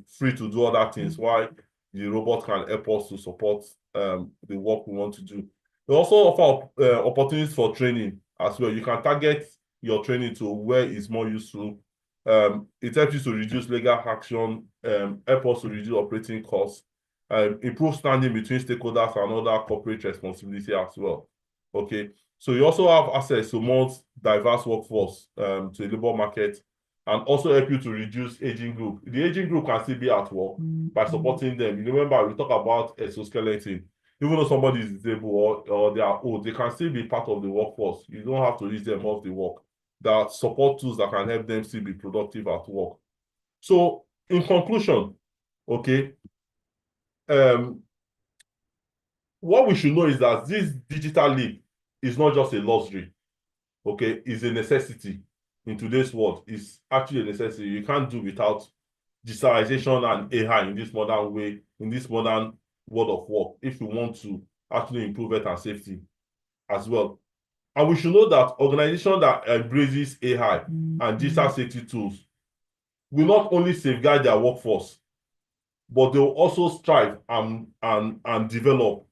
free to do other things, while the robot can help us to support the work we want to do. They also offer opportunities for training as well. You can target your training to where it's more useful. It helps you to reduce legal action, help us to reduce operating costs, improve standing between stakeholders and other corporate responsibility as well. Okay, so you also have access to more diverse workforce to the labor market, and also help you to reduce aging group. The aging group can still be at work by supporting them. You remember we talk about exoskeleton. Even though somebody is disabled or they are old, they can still be part of the workforce. You don't have to use them off the work. There are support tools that can help them still be productive at work. So in conclusion, okay, what we should know is that this digital leap is not just a luxury, okay? It's a necessity in today's world. It's actually a necessity. You can't do without digitalization and AI in this modern way, in this modern world of work, if you want to actually improve health and safety as well. And we should know that organizations that embraces AI and digital safety tools will not only safeguard their workforce, but they will also strive and develop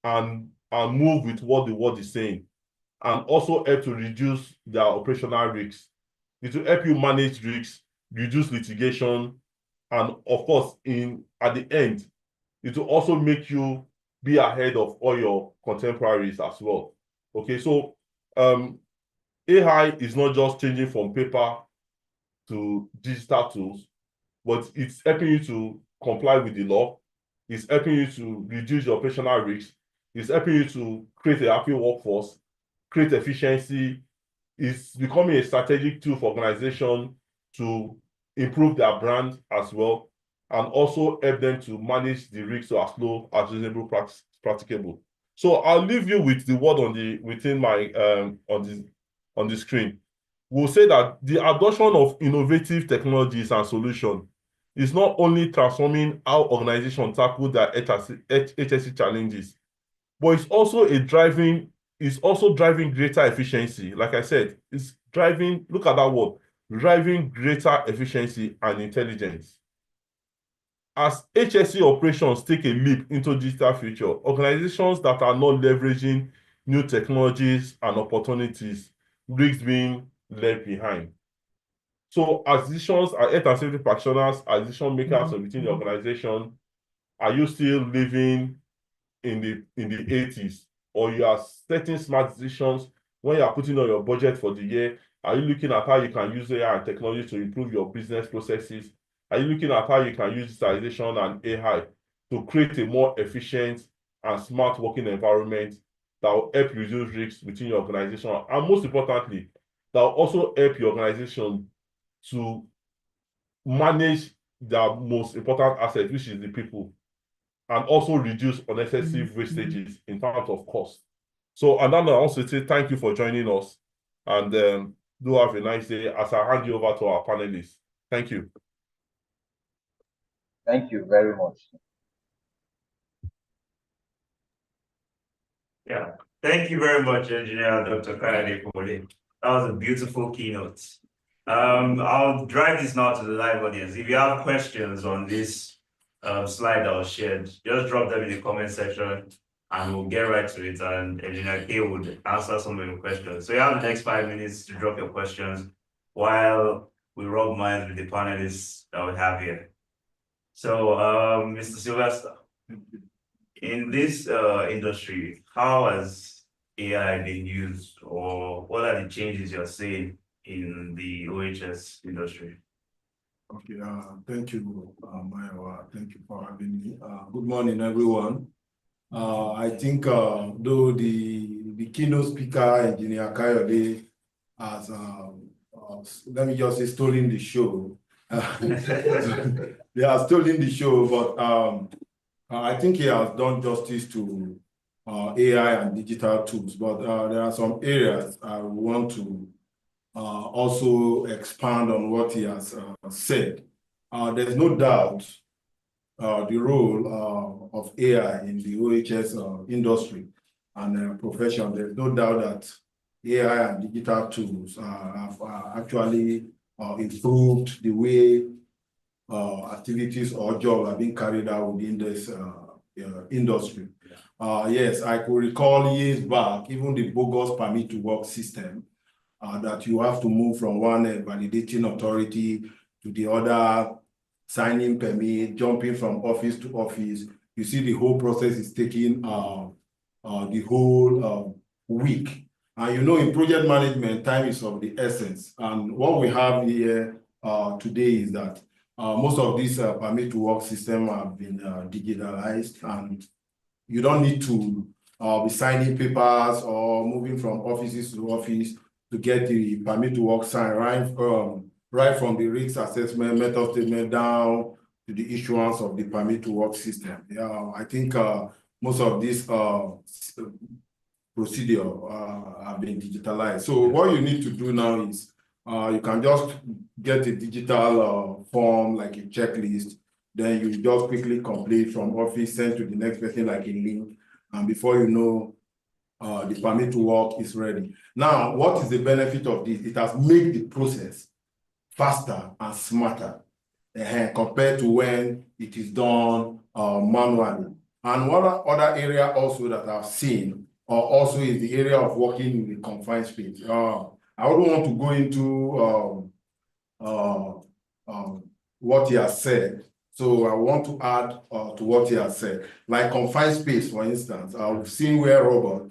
and move with what the world is saying, and also help to reduce their operational risks. It will help you manage risks, reduce litigation, and of course, at the end, it will also make you be ahead of all your contemporaries as well. Okay, so AI is not just changing from paper to digital tools, but it's helping you to comply with the law. It's helping you to reduce your operational risks. It's helping you to create a happy workforce, create efficiency. It's becoming a strategic tool for organizations to improve their brand as well, and also help them to manage the risks as low as reasonable practicable. So I'll leave you with the word within my on the screen. We'll say that the adoption of innovative technologies and solutions is not only transforming how organizations tackle their HSE challenges, but it's also driving greater efficiency. Like I said, it's driving, look at that word, driving greater efficiency and intelligence. As HSE operations take a leap into digital future, organizations that are not leveraging new technologies and opportunities risk being left behind. So as decisions, as health and safety practitioners, as decision makers within the organization, are you still living in the 80s, or you are setting smart decisions when you are putting on your budget for the year? Are you looking at how you can use AI and technology to improve your business processes? Are you looking at how you can use digitalization and AI to create a more efficient and smart working environment that will help reduce risks within your organization, and most importantly, that will also help your organization to manage their most important asset, which is the people, and also reduce unnecessary wastages in terms of cost. So, and then I also say thank you for joining us, and do have a nice day as I hand you over to our panelists. Thank you. Thank you very much. Yeah, thank you very much, Engineer Dr. Kayode Kole. That was a beautiful keynote. I'll drive this now to the live audience. If you have questions on this slide that was shared, just drop them in the comment section and we'll get right to it, and Engineer K would answer some of your questions. So you have the next 5 minutes to drop your questions while we rub minds with the panelists that we have here. So, Mr. Sylvester, in this industry, how has AI been used, or what are the changes you're seeing in the OHS industry? Okay, thank you, Maiwa. Thank you for having me. Good morning, everyone. I think though the keynote speaker, Engineer Kayode, has, let me just say, stolen the show. They are stolen the show, but I think he has done justice to AI and digital tools. But there are some areas I want to also expand on what he has said. There's no doubt the role of AI in the OHS industry and profession. There's no doubt that AI and digital tools have actually improved the way activities or jobs are being carried out within this industry. Yes, I could recall years back, even the bogus permit to work system, that you have to move from one validating authority to the other, signing permit, jumping from office to office. You see the whole process is taking the whole week. And you know, in project management, time is of the essence. And what we have here today is that most of these permit to work systems have been digitalized, and you don't need to be signing papers or moving from offices to office to get the permit to work sign, right from the risk assessment, method statement down to the issuance of the permit to work system. I think most of these procedure have been digitalized. So what you need to do now is you can just get a digital form like a checklist. Then you just quickly complete from office, send to the next person like a link, and before you know, the permit to work is ready. Now, what is the benefit of this? It has made the process faster and smarter compared to when it is done manually. And one other area also that I've seen also is the area of working in the confined space. I wouldn't want to go into what he has said. So I want to add to what he has said. Like confined space, for instance, we've seen where robot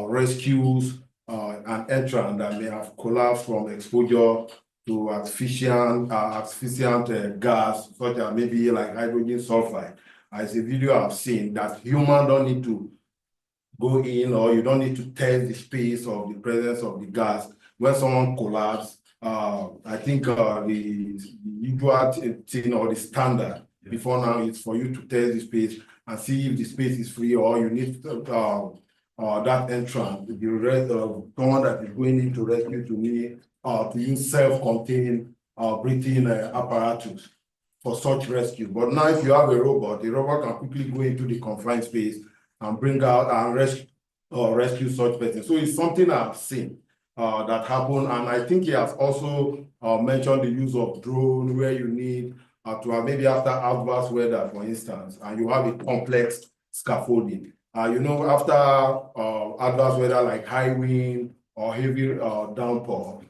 rescues an entrant that may have collapsed from exposure to asphyxiant gas, such as maybe like hydrogen sulfide. As a video I've seen that human don't need to go in, or you don't need to test the space of the presence of the gas. When someone collapses, I think the usual thing or the standard before now is for you to test the space and see if the space is free, or you need that entrant, the rest of someone that is going in to rescue to need to use self-contained breathing apparatus for such rescue. But now if you have a robot, the robot can quickly go into the confined space and bring out and rescue such person. So it's something I've seen that happened. And I think he has also mentioned the use of drone, where you need to have maybe after adverse weather, for instance, and you have a complex scaffolding. You know, after adverse weather like high wind or heavy downpour,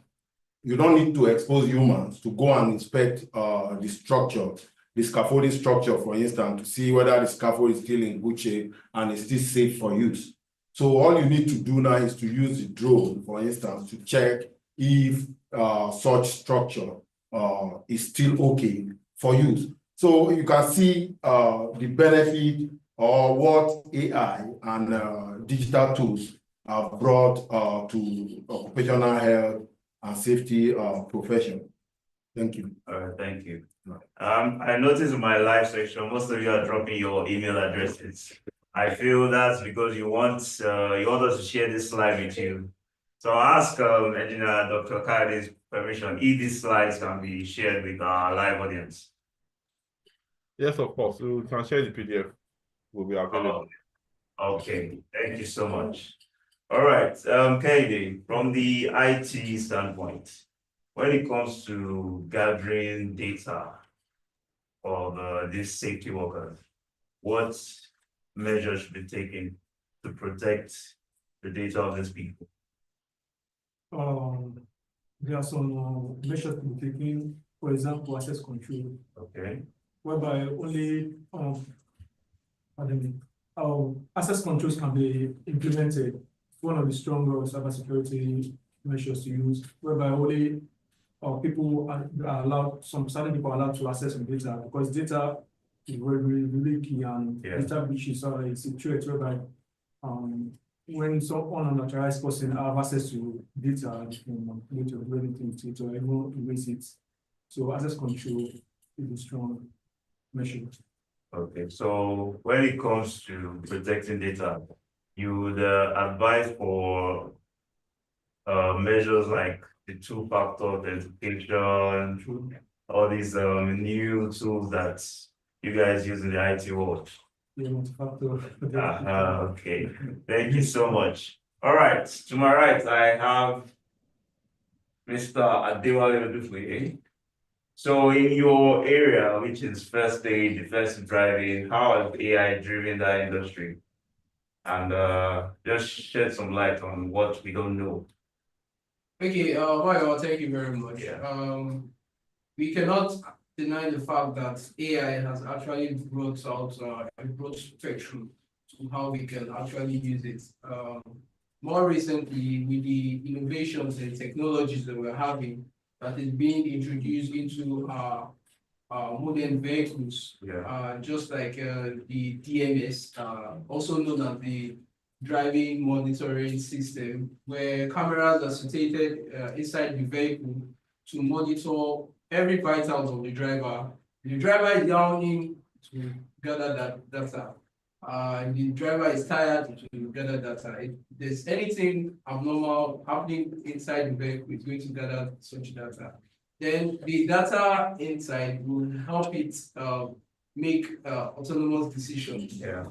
you don't need to expose humans to go and inspect the structure, the scaffolding structure, for instance, to see whether the scaffold is still in good shape and is still safe for use. So all you need to do now is to use the drone, for instance, to check if such structure is still okay for use. So you can see the benefit or what AI and digital tools have brought to occupational health and safety profession. Thank you. All right, thank you. I noticed in my live section, most of you are dropping your email addresses. I feel that's because you want us to share this slide with you. So I'll ask Engineer Dr. Kayade's permission if these slides can be shared with our live audience. Yes, of course. We can share the PDF. Will be available. Okay, thank you so much. All right, Kayode, from the IT standpoint, when it comes to gathering data of these safety workers, what measures should be taken to protect the data of these people? There are some measures to be taken, for example, access control. Okay. Whereby only access controls can be implemented. One of the stronger cybersecurity measures to use, whereby only people are allowed, some certain people are allowed to access the data, because data is really key, and data breaches are a situation whereby when someone unauthorized person have access to data, they can do anything to it or even erase it. So access control is a strong measure. Okay, so when it comes to protecting data, you would advise for measures like the two-factor authentication, all these new tools that you guys use in the IT world. Yeah, multi-factor. Okay, thank you so much. All right, to my right, I have Mr. Adewale Odufue. So in your area, which is first aid, defensive driving, how has AI driven that industry? And just shed some light on what we don't know. Okay, Mario, thank you very much. We cannot deny the fact that AI has actually brought out a broad spectrum to how we can actually use it. More recently, with the innovations and technologies that we're having, that is being introduced into our modern vehicles, just like the DMS, also known as the driving monitoring system, where cameras are situated inside the vehicle to monitor every vital of the driver. The driver is down in to gather that data. the driver is tired to gather data. If there's anything abnormal happening inside the vehicle, it's going to gather such data. Then the data inside will help it make autonomous decisions. Yeah.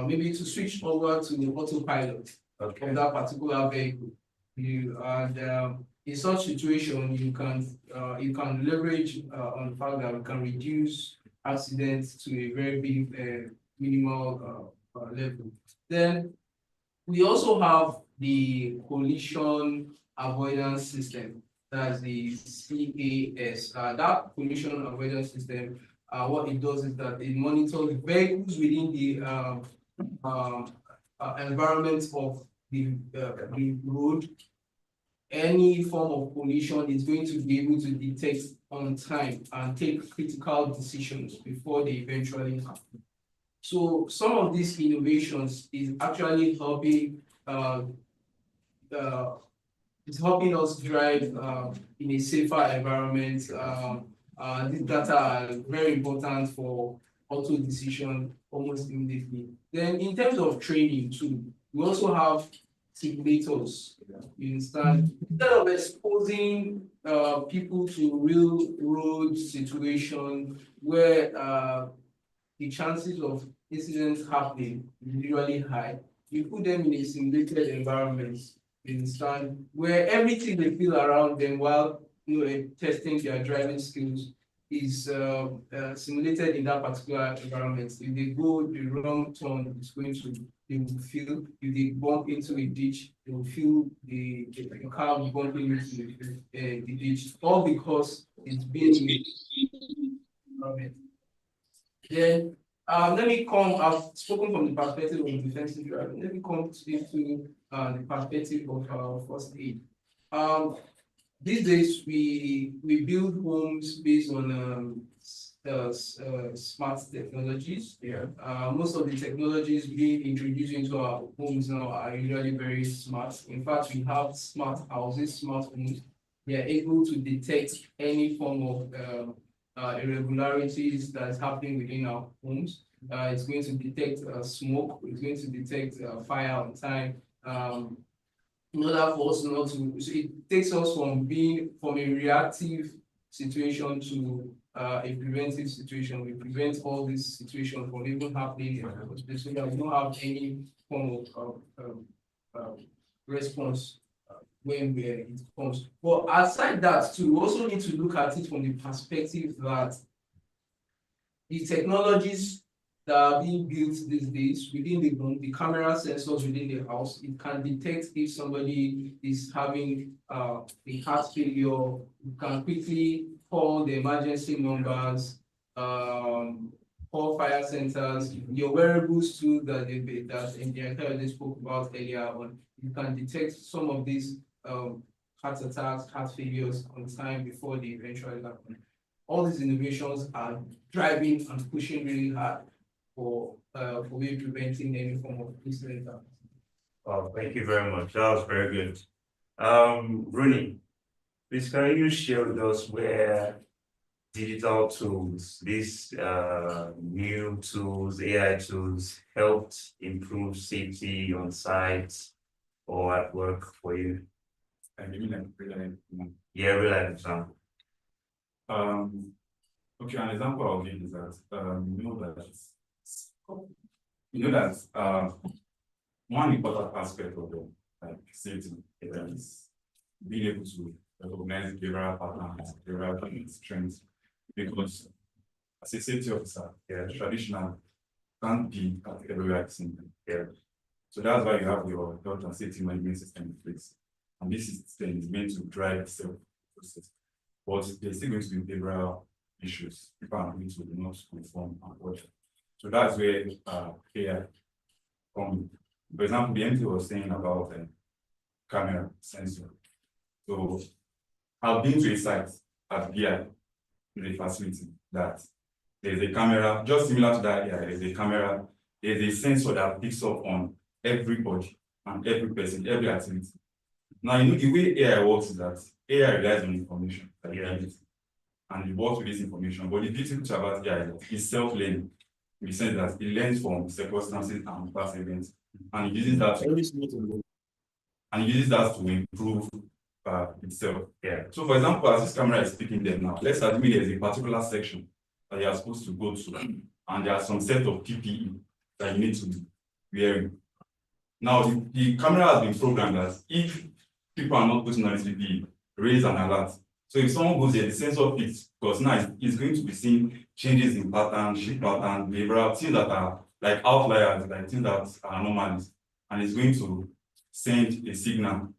Maybe to switch over to the autopilot of that particular vehicle. In such situation, you can leverage on the fact that we can reduce accidents to a very big minimal level. Then we also have the collision avoidance system. That's the CAS. That collision avoidance system, what it does is that it monitors vehicles within the environment of the road. Any form of collision is going to be able to detect on time and take critical decisions before they eventually happen. So some of these innovations is actually helping us drive in a safer environment. These data are very important for auto decision almost immediately. Then in terms of training too, we also have simulators. You understand? Instead of exposing people to real road situation where the chances of incidents happening is usually high, you put them in a simulated environment, you understand, where everything they feel around them while testing their driving skills is simulated in that particular environment. If they go the wrong turn, it's going to, they will feel, if they bump into a ditch, they will feel the car bumping into the ditch, all because it's being in the environment. Then let me come, I've spoken from the perspective of defensive driving. Let me come into the perspective of first aid. These days, we build homes based on smart technologies. Yeah. Most of the technologies being introduced into our homes now are usually very smart. In fact, we have smart houses, smart homes. They are able to detect any form of irregularities that is happening within our homes. It's going to detect smoke. It's going to detect fire on time. In order for us not to, so it takes us from a reactive situation to a preventive situation. We prevent all these situations from even happening, so that we don't have any form of response when it comes. But aside that too, we also need to look at it from the perspective that the technologies that are being built these days within the home, the camera sensors within the house, it can detect if somebody is having a heart failure. You can quickly call the emergency numbers, call fire centers. Your wearables too that they spoke about earlier on, you can detect some of these heart attacks, heart failures on time before they eventually happen. All these innovations are driving and pushing really hard for preventing any form of incident. Oh, thank you very much. That was very good. Rooney, please can you share with us where digital tools, these new tools, AI tools, helped improve safety on site or at work for you? And you mean like real life? Yeah, real life example. Okay, an example I'll give is that one important aspect of the safety is being able to recognize behavioral patterns, behavioral strengths, because as a safety officer, traditional can't be at everywhere at the same time. Yeah. So that's why you have your health and safety management system in place. And this system is meant to drive itself process. But there's still going to be behavioral issues. People are going to not conform and watch. So that's where AI comes. For example, the MT was saying about camera sensor. So I've been to a site at BI in a facility that there's a camera, just similar to that, there's a camera, there's a sensor that picks up on everybody and every person, every activity. Now, you know, the way AI works is that AI relies on information that and it works with this information. But the beautiful thing about AI is it's self-learning. in the sense that it learns from circumstances and past events, and it uses that to improve itself. Yeah. So, for example, as this camera is speaking there now, let's assume there's a particular section that you are supposed to go to, and there are some set of PPE that you need to be wearing. Now, the camera has been programmed that if people are not putting on this PPE, raise an alert. So if someone goes there, the sensor picks, because now it's going to be seeing changes in pattern, shift pattern, behavioral, things that are like outliers, like things that are anomalies, and it's going to send a signal.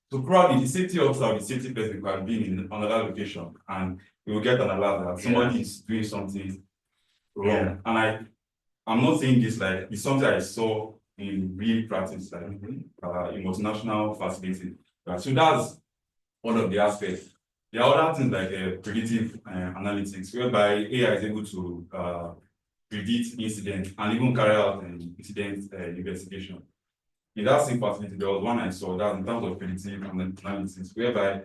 So probably the safety officer, the safety person can be in another location, and we will get an alert that somebody is doing something wrong. And I'm not saying this like it's something I saw in real practice, like in multinational facility. So that's one of the aspects. There are other things like predictive analytics, whereby AI is able to predict incidents and even carry out an incident investigation. In that same facility, there was one I saw that in terms of predictive analytics, whereby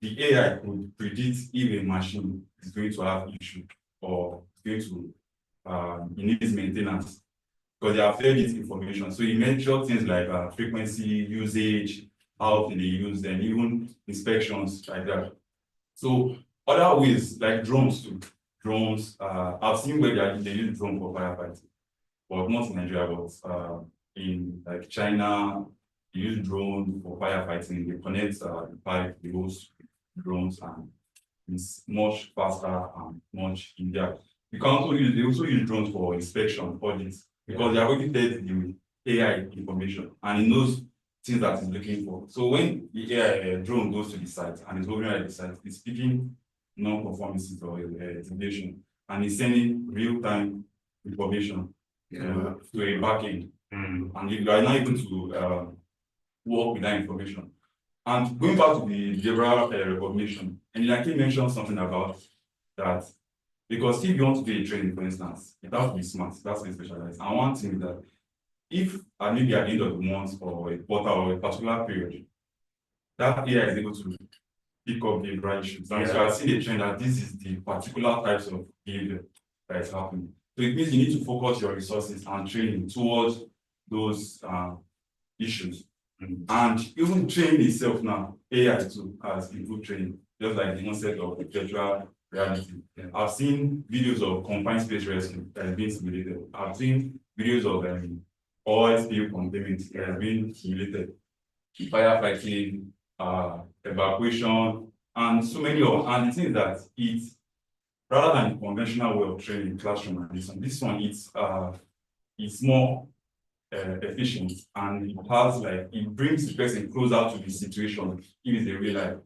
the AI could predict if a machine is going to have issue or is going to it needs maintenance, because they have fed it information. So you measure things like frequency, usage, how they use, and even inspections like that. So other ways like drones too. Drones, I've seen where they use drones for firefighting, but not in Nigeria, but in like China, they use drones for firefighting. They connect the pipe, the hose, drones, and it's much faster and much easier. You can also use, they also use drones for inspection, audits, because they are already fed the AI information and it knows things that it's looking for. So when the AI drone goes to the site and is hovering at the site, it's picking non-conformities or deviation, and it's sending real-time information to a backend. And you are now able to work with that information. And going back to the behavioral recognition, and Yaki mentioned something about that, because if you want to do a training, for instance, it has to be smart, that's very specialized. And one thing is that if maybe at the end of the month or a quarter or a particular period, that AI is able to pick up the right issues. And so I see a trend that this is the particular types of behavior that is happening. So it means you need to focus your resources and training towards those issues. And even training itself now, AI too has improved training, just like the concept of virtual reality. I've seen videos of confined space rescue that is being simulated. I've seen videos of oil spill containment that is being simulated, firefighting, evacuation, and so many of. And the thing is that it's rather than the conventional way of training classroom and this one it's more efficient, and it has it brings the person closer to the situation if it's a real life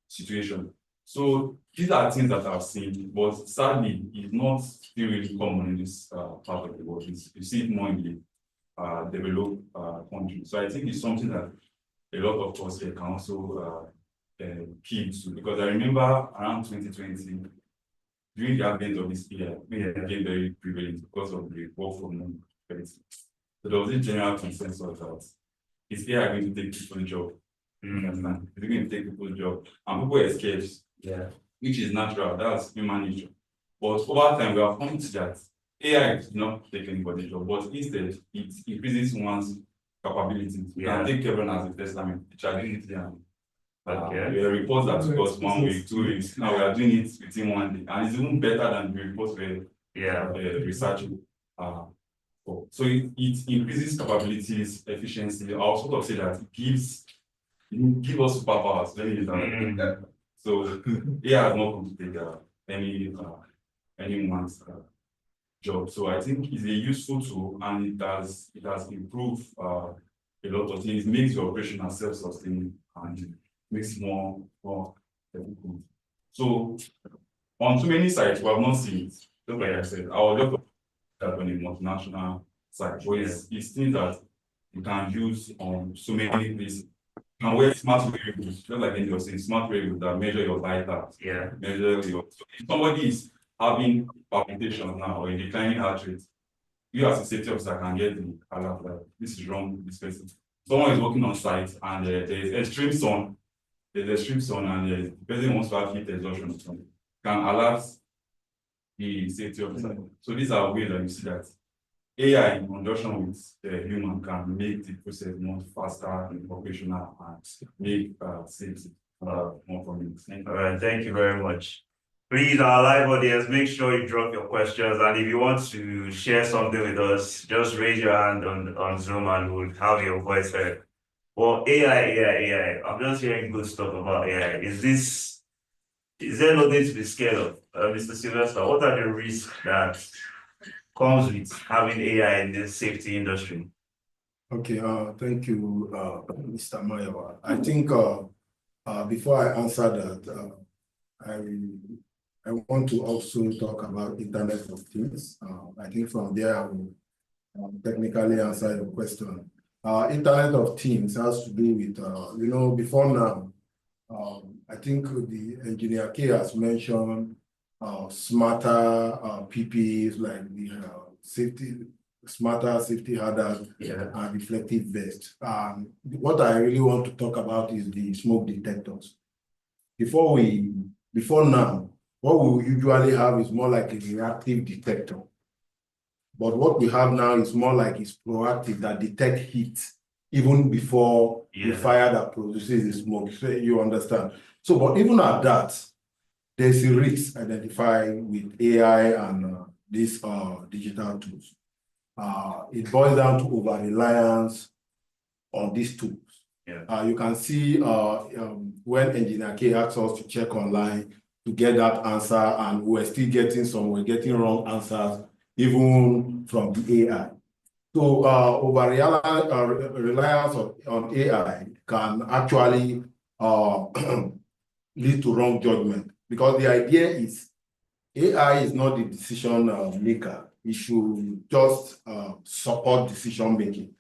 situation. So these are things that I've seen, but sadly, it's not still really common in this part of the world. You see it more in the developed countries. So I think it's something that a lot of us here can also key to, because I remember around 2020, during the advent of this year, we became very prevalent because of the work from home. So there was a general consensus that is AI going to take people's job? It's going to take people's job, and people escape, which is natural, that's human nature. But over time, we have found that AI does not take anybody's job, but instead, it increases one's capabilities. We can take Kevin as a testament, ChatGPT, and there are reports that took us 1 week, 2 weeks. Now we are doing it within 1 day, and it's even better than the reports we're researching. So it increases capabilities, efficiency. I'll sort of say that it gives us superpowers. Let me use that. So AI has not come to take anyone's job. So I think it's a useful tool, and it has improved a lot of things. It makes your operation self-sustaining and makes more difficult. So on too many sites, we have not seen it. Just like I said, our job that on a multinational site, where it's things that you can use on so many places. You can wear smart wearables, just like Andy was saying, smart wearables that measure your vitals, measure your. So if somebody is having palpitations now or a declining heart rate, you as a safety officer can get the alert that this is wrong with this person. Someone is working on site and there is extreme sun, and the person wants to have heat exhaustion. Can alert the safety officer. So these are ways that you see that AI in conjunction with human can make the process more faster and operational and make safety more convenient. All right, thank you very much. Please, our live audience, make sure you drop your questions. And if you want to share something with us, just raise your hand on Zoom and we'll have your voice heard. Well, AI. I'm just hearing good stuff about AI. Is there nothing to be scared of? Mr. Sylvester, what are the risks that comes with having AI in the safety industry? Okay, thank you, Mr. Mayowa. I think before I answer that, I want to also talk about Internet of Things. I think from there I will technically answer your question. Internet of Things has to do with, before now, I think the engineer K has mentioned smarter PPEs like the smarter safety hazard and reflective vest. What I really want to talk about is the smoke detectors. Before now, what we usually have is more like a reactive detector. But what we have now is more like it's proactive that detect heat even before the fire that produces the smoke. So you understand. So, but even at that, there's a risk identified with AI and these digital tools. It boils down to over-reliance on these tools. You can see when Engineer K asked us to check online to get that answer, and we're still getting wrong answers, even from the AI. So over-reliance on AI can actually lead to wrong judgment, because the idea is AI is not the decision maker. It should just support decision making.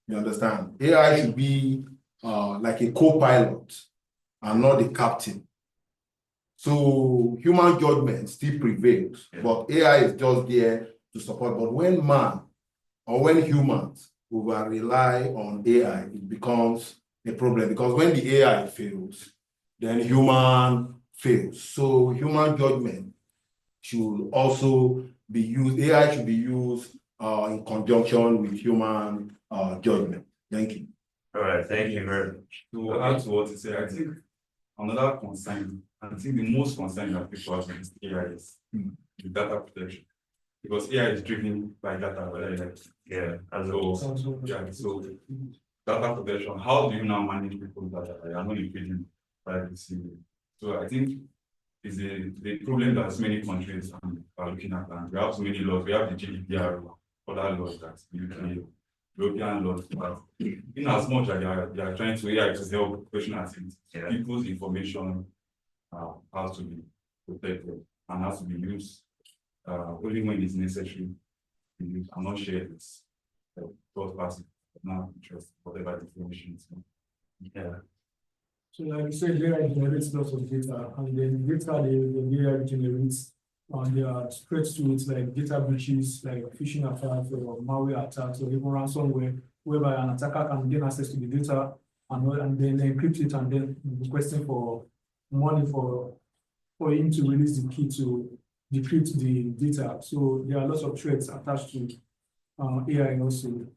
You understand? AI should be like a co-pilot and not the captain. So human judgment still prevails, but AI is just there to support. But when man or when humans over-rely on AI, it becomes a problem, because when the AI fails, then human fails. So human judgment should also be used. AI should be used in conjunction with human judgment. Thank you. All right, thank you very much. To add to what you say, I think another concern, I think the most concern that people have against AI is the data protection. Because AI is driven by data, so data protection, how do you now manage people's data? I am not including privacy. So I think it's the problem that many countries are looking at. And we have so many laws. We have the GDPR, other laws that UK, European laws. But in as much as they are trying to AI to help professional activities, people's information has to be protected and has to be used only when it's necessary to use. I'm not sure it's third party, not interest, whatever information is. So like you said, AI generates lots of data, and then data the AI generates, and there are threats to it, like data breaches, like phishing attacks or malware attacks, or even ransomware, whereby an attacker can gain access to the data and then encrypt it, and then requesting for money for him to release the key to decrypt the data. So there are lots of threats attached to AI also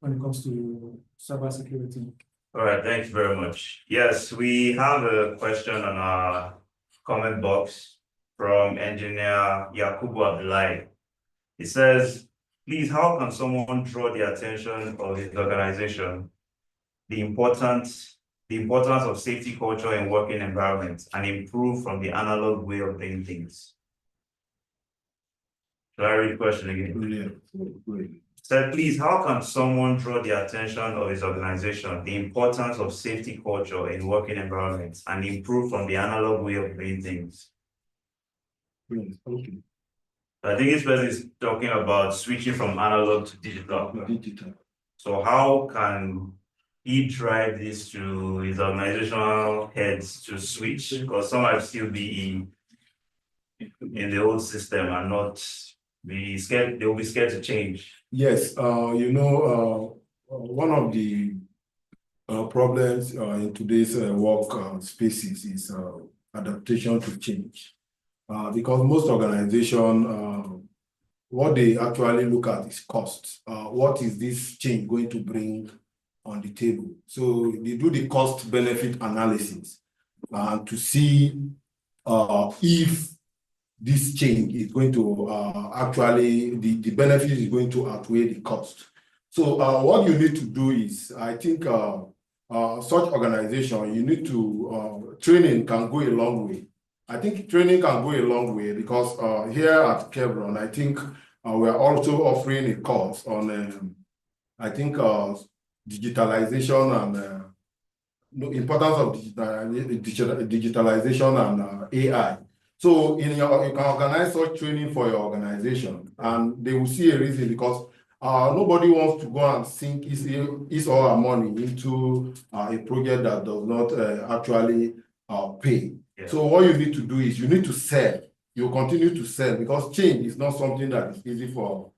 when it comes to cybersecurity. All right, thanks very much. Yes, we have a question on our comment box from engineer Yakubu Abdullahi. He says, please, how can someone draw the attention of his organization, the importance of safety culture in working environments, and improve from the analog way of doing things? Shall I read the question again? Said, please, how can someone draw the attention of his organization, the importance of safety culture in working environments, and improve from the analog way of doing things? Okay. I think this person is talking about switching from analog to digital. So how can he drive this to his organizational heads to switch? Because some might still be in the old system and not be scared. They'll be scared to change. Yes, one of the problems in today's work spaces is adaptation to change. because most organizations, what they actually look at is cost. What is this change going to bring on the table? So they do the cost benefit analysis to see if this change is going to actually, the benefit is going to outweigh the cost. So what you need to do is, I think such organization, you need to, training can go a long way. I think training can go a long way because here at Chevron, I think we are also offering a course on, I think, digitalization and the importance of digitalization and AI. So you can organize such training for your organization, and they will see a reason because nobody wants to go and sink his or her money into a project that does not actually pay. Yeah. So what you need to do is you need to sell. You continue to sell because change is not something that is easy for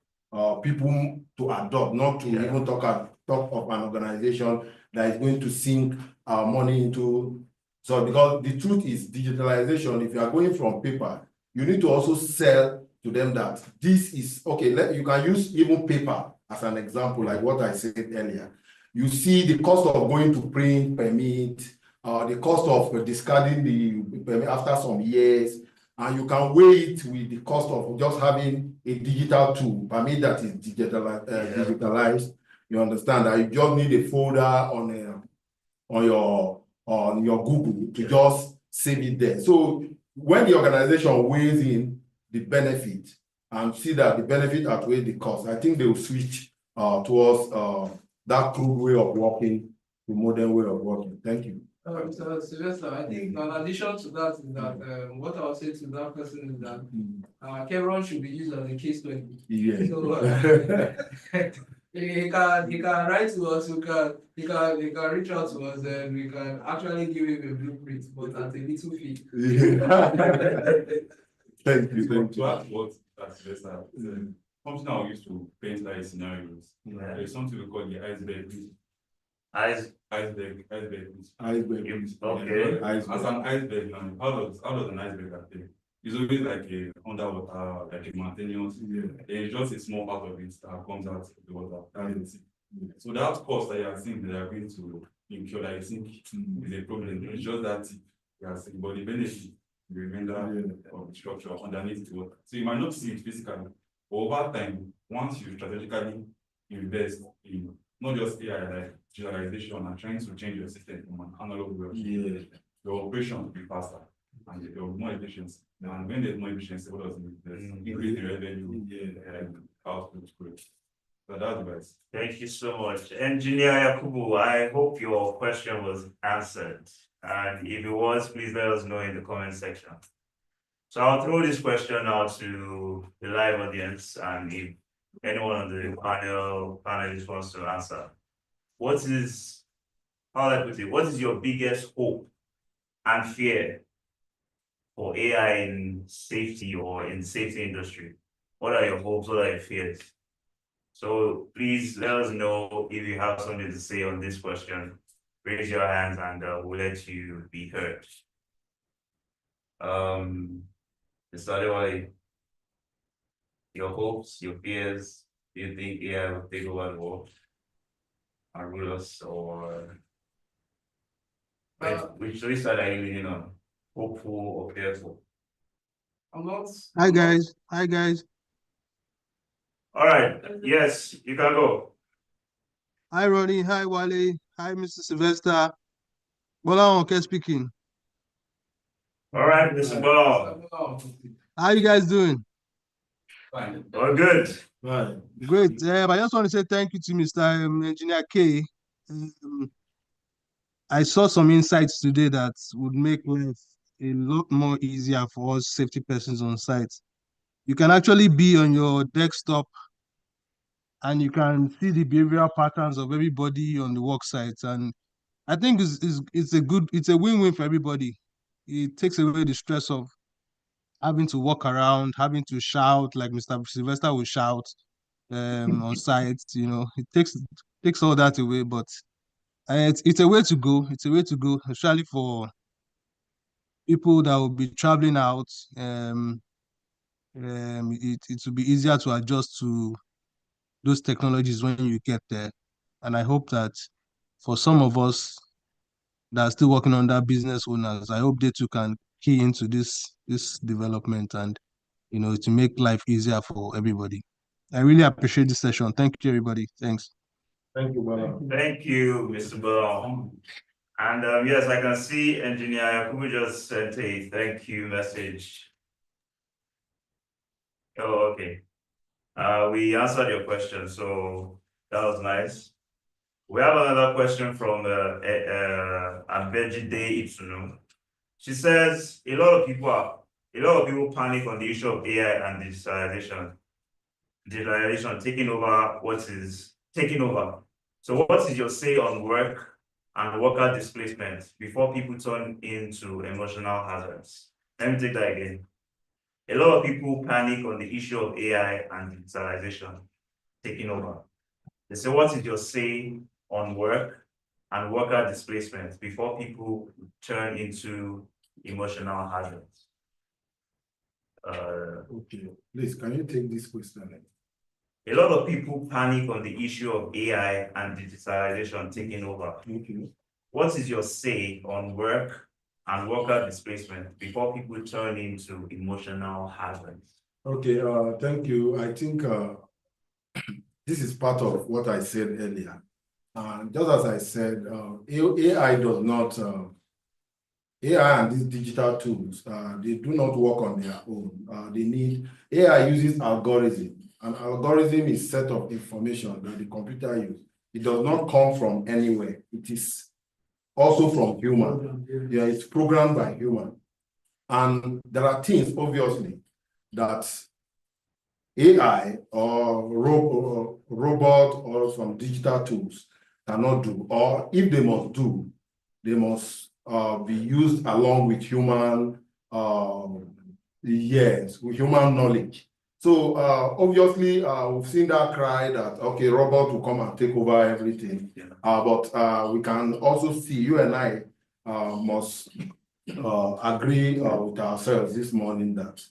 people to adopt, not to even talk of an organization that is going to sink money into. So because the truth is digitalization, if you are going from paper, you need to also sell to them that this is, okay, you can use even paper as an example, like what I said earlier. You see the cost of going to print permit, the cost of discarding the permit after some years, and you can weigh it with the cost of just having a digital tool, permit that is digitalized. You understand that you just need a folder on your Google to just save it there. So when the organization weighs in the benefit and see that the benefit outweighs the cost, I think they will switch towards that crude way of working, the modern way of working. Thank you. So Sylvester, I think in addition to that is that what I'll say to that person is that Chevron should be used as a case study. Yeah. So he can write to us, he can reach out to us, and we can actually give him a blueprint, but at a little fee. Thank you. To add what Sylvester said, something I used to paint like scenarios. There's something we call the iceberg. Iceberg. Okay. As an iceberg, how does an iceberg appear? It's always like a underwater, like a mountainous. It's just a small part of it that comes out of the water. So that cost that you are seeing that you are going to incur, that I think is a problem. It's just that you are seeing, but the benefit, the remainder of the structure underneath the water. So you might not see it physically, but over time, once you strategically invest in not just AI, like digitalization and trying to change your system from an analog world, your operation will be faster and there will be more efficiency. And when there's more efficiency, what does it mean? There's increase the revenue and output growth. So that's the best. Thank you so much. Engineer Yakubu, I hope your question was answered. And if it was, please let us know in the comment section. So I'll throw this question out to the live audience, and if anyone on the panelist wants to answer. What is your biggest hope and fear for AI in safety or in the safety industry? What are your hopes? What are your fears? So please let us know if you have something to say on this question. Raise your hands and we'll let you be heard. Mr. Adewale, your hopes, your fears, do you think AI will take over the world and rule us, or which side are you leaning on? Hopeful or fearful? I'm not. Hi guys. All right. Yes, you can go. Hi Ronnie. Hi Wale. Hi Mr. Sylvester. Bola Onke speaking. All right, Mr. Bola. How you guys doing? Fine. All good. Right. Great. I just want to say thank you to Mr. Engineer K. I saw some insights today that would make life a lot more easier for us safety persons on site. You can actually be on your desktop and you can see the behavioral patterns of everybody on the work sites. And I think it's a win-win for everybody. It takes away the stress of having to walk around, having to shout like Mr. Sylvester will shout on site. It takes all that away, but it's a way to go. It's a way to go, especially for people that will be traveling out, it will be easier to adjust to those technologies when you get there. And I hope that for some of us that are still working under business owners, I hope they too can key into this development and to make life easier for everybody. I really appreciate this session. Thank you, everybody. Thanks. Thank you, Bala. Thank you, Mr. Bala. And yes, I can see Engineer Yakubu just sent a thank you message. Oh, okay. We answered your question, so that was nice. We have another question from Abejide Itsunu. She says a lot of people panic on the issue of AI and digitalization taking over. So what is your say on work and worker displacement before people turn into emotional hazards? Let me take that again. A lot of people panic on the issue of AI and digitalization taking over. They say, what is your say on work and worker displacement before people turn into emotional hazards? Okay, please, can you take this question? A lot of people panic on the issue of AI and digitalization taking over. Okay. What is your say on work and worker displacement before people turn into emotional hazards? Okay, thank you. I think this is part of what I said earlier. Just as I said, AI does not, AI and these digital tools, they do not work on their own. AI uses algorithm. An algorithm is a set of information that the computer uses. It does not come from anywhere. It is also from human. Yeah, it's programmed by human. And there are things, obviously, that AI or robot or some digital tools cannot do. Or if they must do, they must be used along with human, with human knowledge. So obviously, we've seen that cry that, okay, robot will come and take over everything. But we can also see, you and I must agree with ourselves this morning that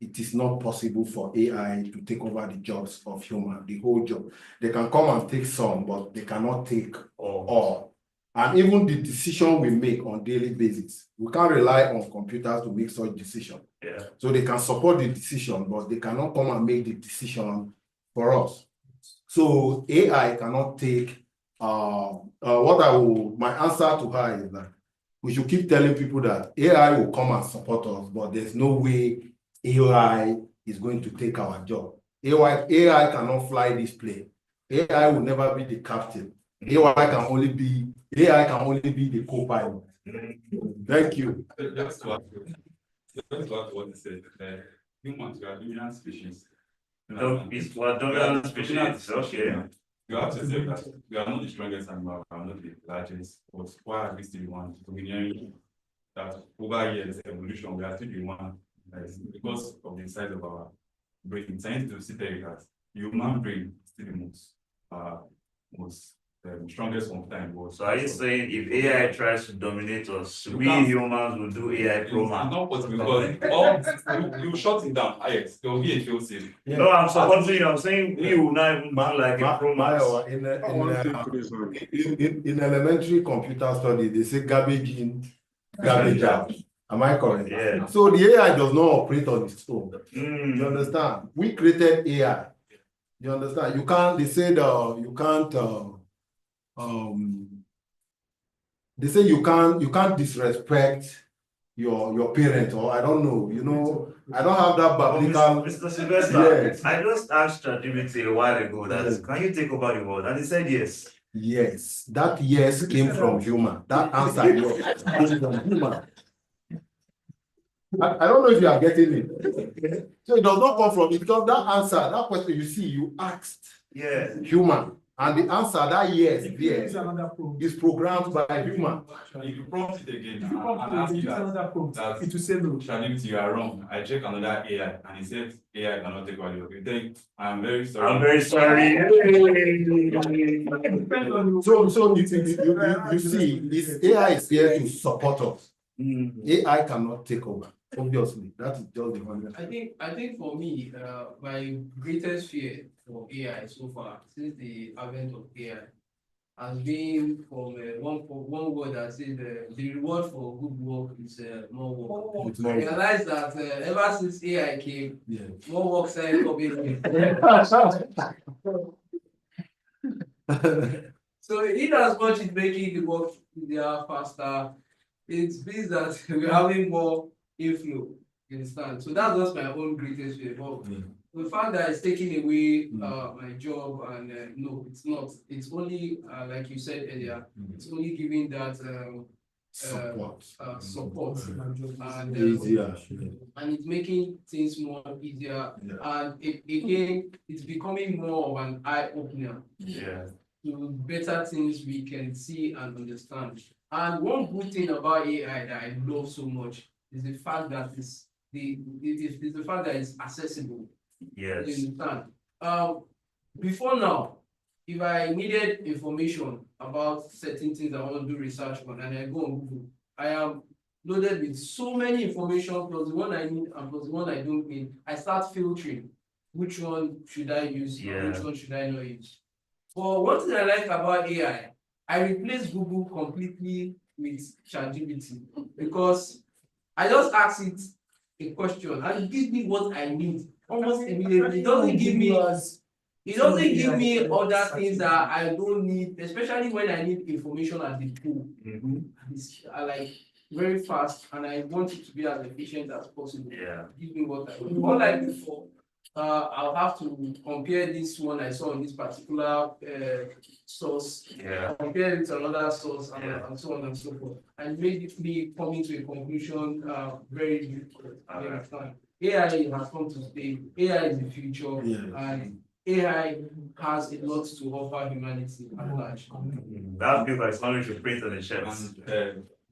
it is not possible for AI to take over the jobs of human, the whole job. They can come and take some, but they cannot take all. And even the decision we make on daily basis, we can't rely on computers to make such decisions. Yeah. So they can support the decision, but they cannot come and make the decision for us. So AI cannot take, my answer to her is that we should keep telling people that AI will come and support us, but there's no way AI is going to take our job. AI cannot fly this plane. AI will never be the captain. AI can only be the co-pilot. Thank you. Just to add to what you said, humans, we are dominant species. We're dominant species, okay. You have to say that we are not the strongest animal, we are not the largest, but why are we still the one domineering that over years evolution, we are still the one because of the size of our brain. Science to see that human brain is still the most strongest computer in the world. So are you saying if AI tries to dominate us, we humans will do AI program? It's not possible because you shut it down. Yes, there will be a fail safe. Yeah. No, I'm supporting you. I'm saying we will not even do like a program. In elementary computer study, they say garbage in, garbage out. Am I correct? Yeah. So the AI does not operate on its own. You understand? We created AI. You understand? You can't. They said you can't. They say you can't disrespect your parents, or I don't know. You know, I don't have that biblical. Mr. Sylvester, yes. I just asked ChatGPT a while ago that can you take over the world, and he said yes. Yes, that yes came from human. That answer yes came from human. I don't know if you are getting it. So it does not come from it because that answer, that question you asked human. And the answer, that yes is programmed by human. If you prompt it again, and ask you that it will say no. Charlie, you are wrong. I check another AI and he said AI cannot take over your. You think I'm very sorry. I'm very sorry. So you see, this AI is here to support us. AI cannot take over. Obviously, that is just the one. I think for me, my greatest fear for AI so far, since the advent of AI, has been from one word that says the reward for good work is more work. It's more I realized that ever since AI came, more work started coming. So in as much as making the work easier, faster, it means that we're having more inflow. You understand? So that's just my own greatest fear. But the fact that it's taking away my job, and no, it's not. It's only like you said earlier, it's only giving that support, and Easier. and it's making things more easier. And again, it's becoming more of an eye opener. To better things we can see and understand. And one good thing about AI that I love so much is the fact that it's the fact that it's accessible. Yes. You understand? Before now, if I needed information about certain things I want to do research on, and I go on Google, I am loaded with so many information, plus the one I need and plus the one I don't need. I start filtering. Which one should I use? And which one should I not use? But one thing I like about AI, I replace Google completely with ChatGPT, because I just ask it a question and it gives me what I need almost immediately. It doesn't give me other things that I don't need, especially when I need information at the pool. It's like very fast, and I want it to be as efficient as possible. Give me what I want. Unlike before, I'll have to compare this one I saw in this particular source, compare it to another source, and so on and so forth, and made me coming to a conclusion very difficult. AI has come to stay. AI is the future, and AI has a lot to offer humanity at large. That feels like something to print on the shelves.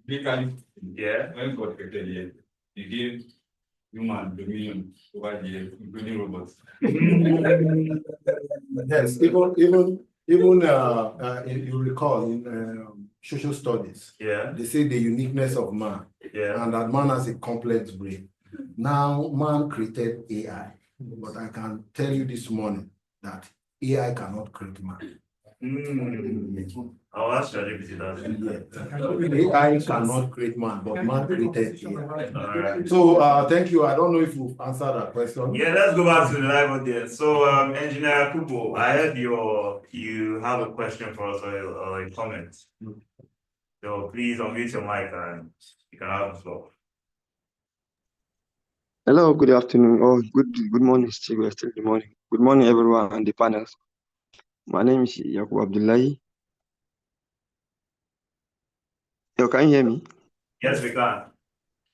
When God created the earth, He gave human dominion over the earth, including robots. Yes, even if you recall in social studies, they say the uniqueness of man, and that man has a complex brain. Now, man created AI, but I can tell you this morning that AI cannot create man. I'll ask ChatGPT that. AI cannot create man, but man created AI. So thank you. I don't know if you answered that question. Yeah, let's go back to the live audience. So Engineer Kubo, I heard you have a question for us or a comment. So please unmute your mic and you can have the floor. Hello, good afternoon, or good morning, still good morning. Good morning, everyone on the panels. My name is Yakub Abdullahi. Yo, can you hear me? Yes, we can.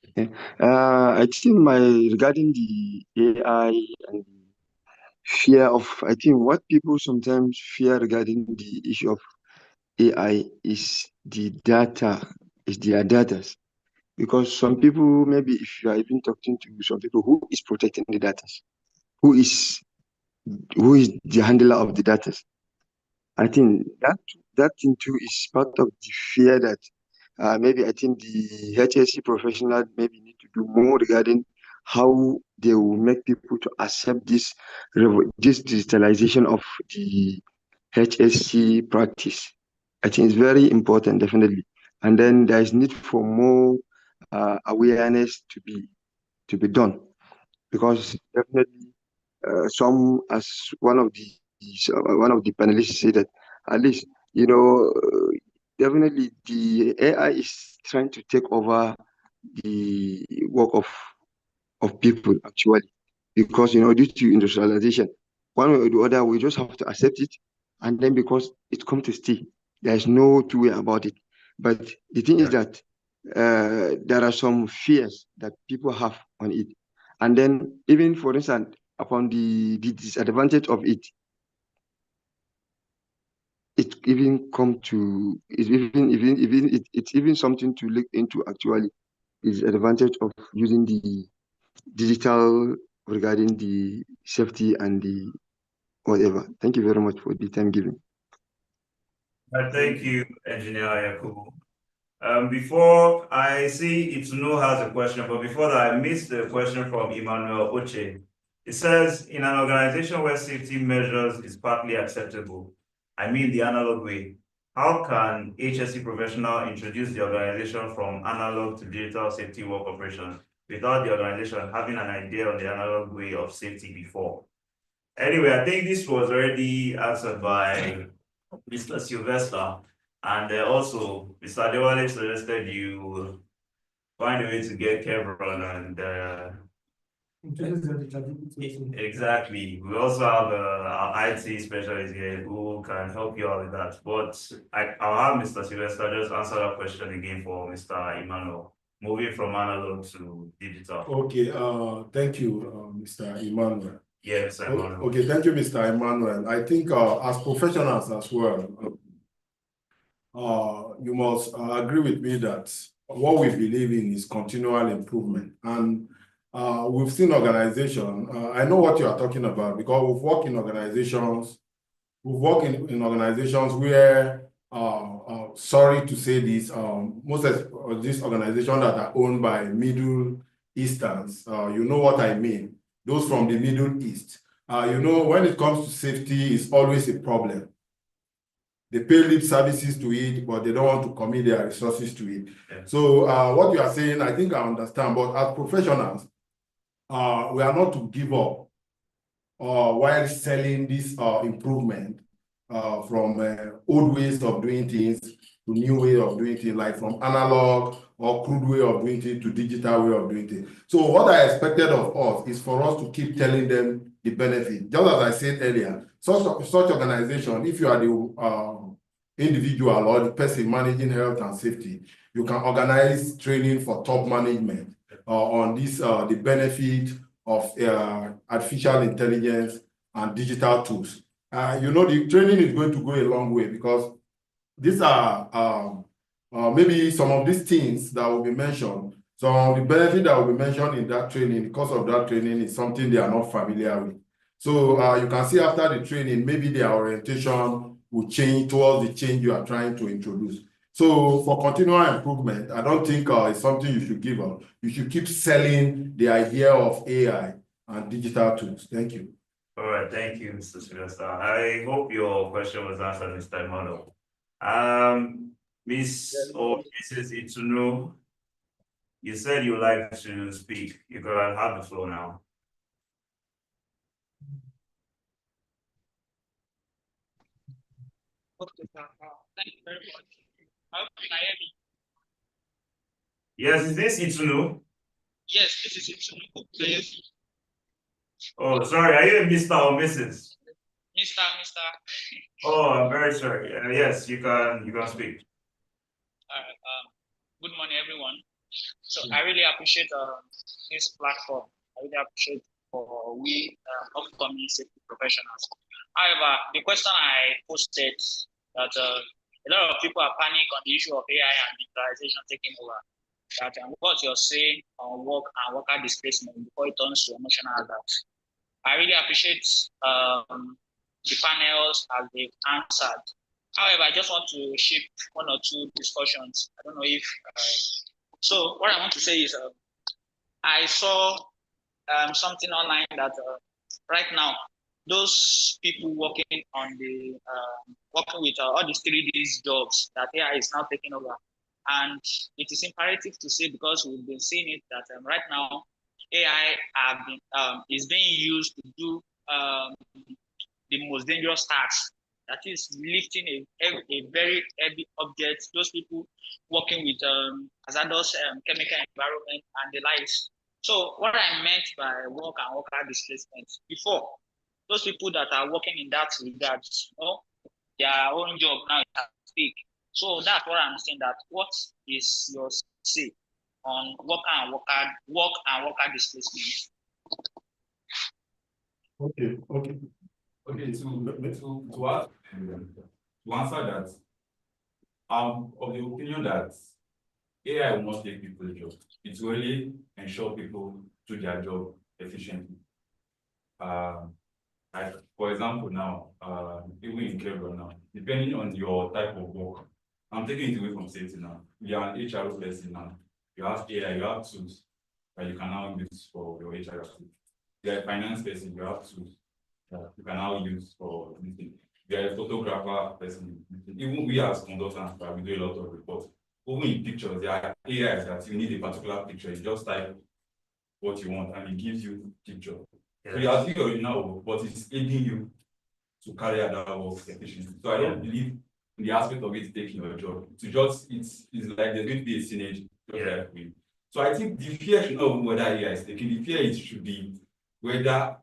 Okay. I think regarding the AI and fear of, I think what people sometimes fear regarding the issue of AI is the data, is their data. Because some people, maybe if you are even talking to some people, who is protecting the data? Who is the handler of the data? I think that thing too is part of the fear that maybe I think the HSC professional maybe need to do more regarding how they will make people to accept this digitalization of the HSC practice. I think it's very important, definitely. And then there is need for more awareness to be done, because definitely some, as one of the panelists said, that at least definitely the AI is trying to take over the work of people actually, because due to industrialization, one way or the other we just have to accept it, and then because it comes to stay, there's no two way about it. But the thing is that there are some fears that people have on it, and then even for instance upon the disadvantage of it, it's even something to look into actually, is advantage of using the digital regarding the safety and the whatever. Thank you very much for the time given. Thank you, Engineer Yakubu. Before I see Itunu has a question, but before that, I missed the question from Emmanuel Oche. It says, in an organization where safety measures is partly acceptable, I mean the analog way, how can HSE professional introduce the organization from analog to digital safety work operations without the organization having an idea on the analog way of safety before? Anyway, I think this was already answered by Mr. Sylvester. And also, Mr. Adewale suggested you find a way to get Kevron and exactly. We also have our IT specialist here who can help you out with that. But I'll have Mr. Sylvester just answer that question again for Mr. Emmanuel, moving from analog to digital. Okay, thank you, Mr. Emmanuel. Yes, Emmanuel. Okay, thank you, Mr. Emmanuel. I think as professionals as well, you must agree with me that what we believe in is continual improvement. And we've seen organizations, I know what you are talking about because we've worked in organizations, in organizations where, sorry to say this, most of these organizations that are owned by Middle Easterns, you know what I mean, those from the Middle East. You know, when it comes to safety, it's always a problem. They pay lip services to it, but they don't want to commit their resources to it. Yeah. So what you are saying, I think I understand, but as professionals, we are not to give up while selling this improvement from old ways of doing things to new way of doing things, like from analog or crude way of doing things to digital way of doing things. So what I expected of us is for us to keep telling them the benefit. Just as I said earlier, such organization, if you are the individual or the person managing health and safety, you can organize training for top management on this, the benefit of artificial intelligence and digital tools. You know, the training is going to go a long way because these are maybe some of these things that will be mentioned. Some of the benefit that will be mentioned in that training, because of that training, is something they are not familiar with. So you can see after the training, maybe their orientation will change towards the change you are trying to introduce. So for continual improvement, I don't think it's something you should give up. You should keep selling the idea of AI and digital tools. Thank you. All right, thank you, Mr. Sylvester. I hope your question was answered, Mr. Emmanuel. Miss or Mrs. Itunu, you said you would like to speak. You can have the floor now. Okay, sir. Thank you very much. I hope you can hear me. Yes, is this Itunu? Yes, this is Itunu. Yes. Oh, sorry. Are you a Mr. or Mrs.? Mr. Oh, I'm very sorry. Yes, you can speak. All right. Good morning, everyone. So I really appreciate this platform. I really appreciate for we upcoming safety professionals. However, the question I posted that a lot of people are panic on the issue of AI and digitalization taking over. That what you're saying on work and worker displacement before it turns to emotional hazard. I really appreciate the panels as they've answered. However, I just want to shift one or two discussions. I don't know if so. What I want to say is, I saw something online that right now those people working on the working with all these 3D jobs that AI is now taking over, and it is imperative to say, because we've been seeing it, that right now AI is being used to do the most dangerous tasks. That is lifting a very heavy object. Those people working with hazardous chemical environment and the likes. So what I meant by work and worker displacement before, those people that are working in that regard, you know, their own job now is at stake. So that's what I'm saying. That what is your say on work and worker displacement? Okay. Okay, to answer that, I'm of the opinion that AI will not take people's job. It will really ensure people do their job efficiently. Like for example, now, even in Kevron now, depending on your type of work I'm taking it away from safety now. You are an HR person now. You have AI, you have tools that you can now use for your HR activity. You are a finance person, you have tools that you can now use for anything. You are a photographer person. Even we as consultants, we do a lot of reports. Even in pictures, there are AIs that you need a particular picture. You just type what you want and it gives you picture. So you have the original work, but it's aiding you to carry out that work efficiently. So I don't believe in the aspect of it taking your job. To just it's like there's going to be a synergy. So I think the fear should not be whether AI is taking. The fear should be whether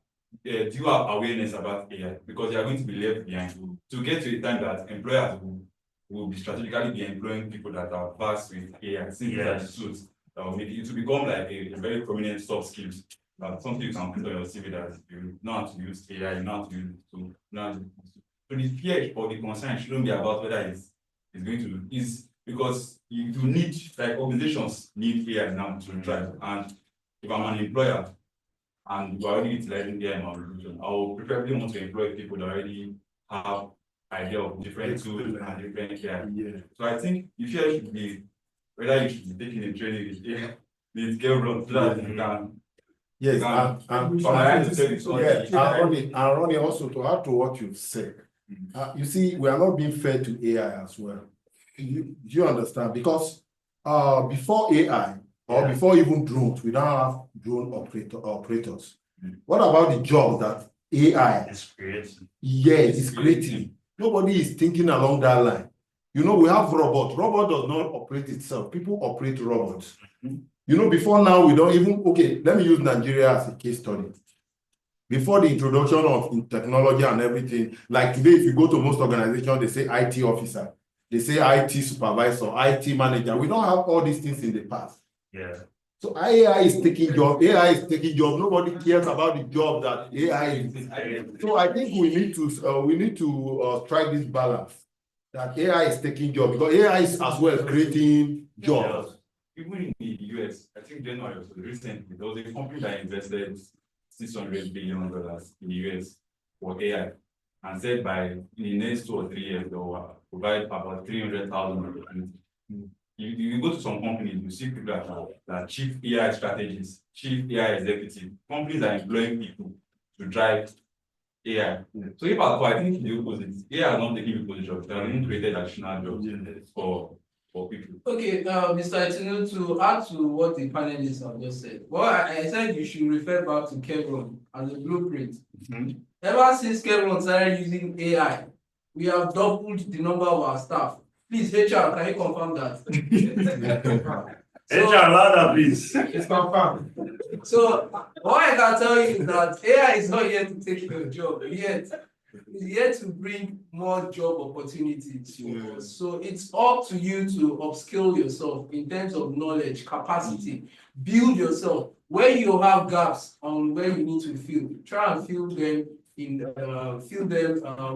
do you have awareness about AI, because you are going to be left behind to get to a time that employers will be strategically be employing people that are versed with AI. Since these are the tools that will make it to become like a very prominent soft skills. Something you can put on your CV that you know how to use AI, you know how to use it to now. So the fear or the concern shouldn't be about whether it's going to is because you need, like, organizations need AI now to drive. And if I'm an employer and we're already utilizing AI in my organization, I will preferably want to employ people that already have idea of different tools and different AI. So I think the fear should be whether you should be taking a training with AI, with Gabriel, so that you can. Yes, and Ronnie, also to add to what you've said, you see, we are not being fair to AI as well. Do you understand? Because before AI or before even drones, we don't have drone operators. What about the job that AI is creating? Yes, it's creating. Nobody is thinking along that line. You know, we have robots. Robot does not operate itself. People operate robots. You know, before now, we don't even, okay, let me use Nigeria as a case study. Before the introduction of technology and everything, like today, if you go to most organizations, they say IT officer, they say IT supervisor, IT manager. We don't have all these things in the past. Yeah. So AI is taking job. AI is taking job. Nobody cares about the job that AI is. So I think we need to strike this balance that AI is taking job, because AI is as well creating jobs. Even in the US, I think January was recently, there was a company that invested $600 billion in the US for AI, and said by in the next 2 or 3 years, they will provide about 300,000 opportunities. You go to some companies, you see people that chief AI strategists, chief AI executive, companies are employing people to drive AI. So if I think the opposite, AI is not taking people jobs, they have even created additional jobs for people. Okay, Mr. Itunu, to add to what the panelists have just said, well, I said you should refer back to Kevron as a blueprint. Ever since Kevron started using AI, we have doubled the number of our staff. Please, HR, can you confirm that? HR, louder, please. It's confirmed. So, what I can tell you is that AI is not here to take your job, yet. It's here to bring more job opportunities to us. So it's up to you to upskill yourself in terms of knowledge, capacity, build yourself. Where you have gaps on where you need to fill, try and fill them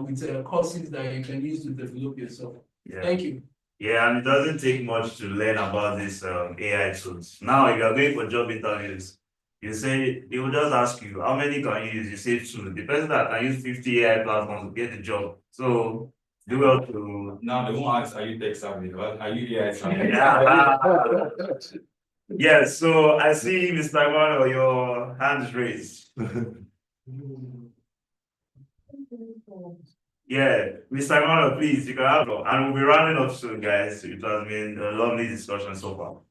with courses that you can use to develop yourself. Yeah. Thank you. Yeah, and it doesn't take much to learn about this AI tools. Now, if you're going for job interviews, you say, they will just ask you, how many can you use? You say 2. The person that can use 50 AI platforms to get the job. So, do well to... Now, they won't ask, are you tech savvy? Are you AI savvy? Yeah, so I see, Mr. Mano, your hand is raised. Yeah, Mr. Mano, please, you can have it. And we'll be rounding up soon, guys. It has been a lovely discussion so far.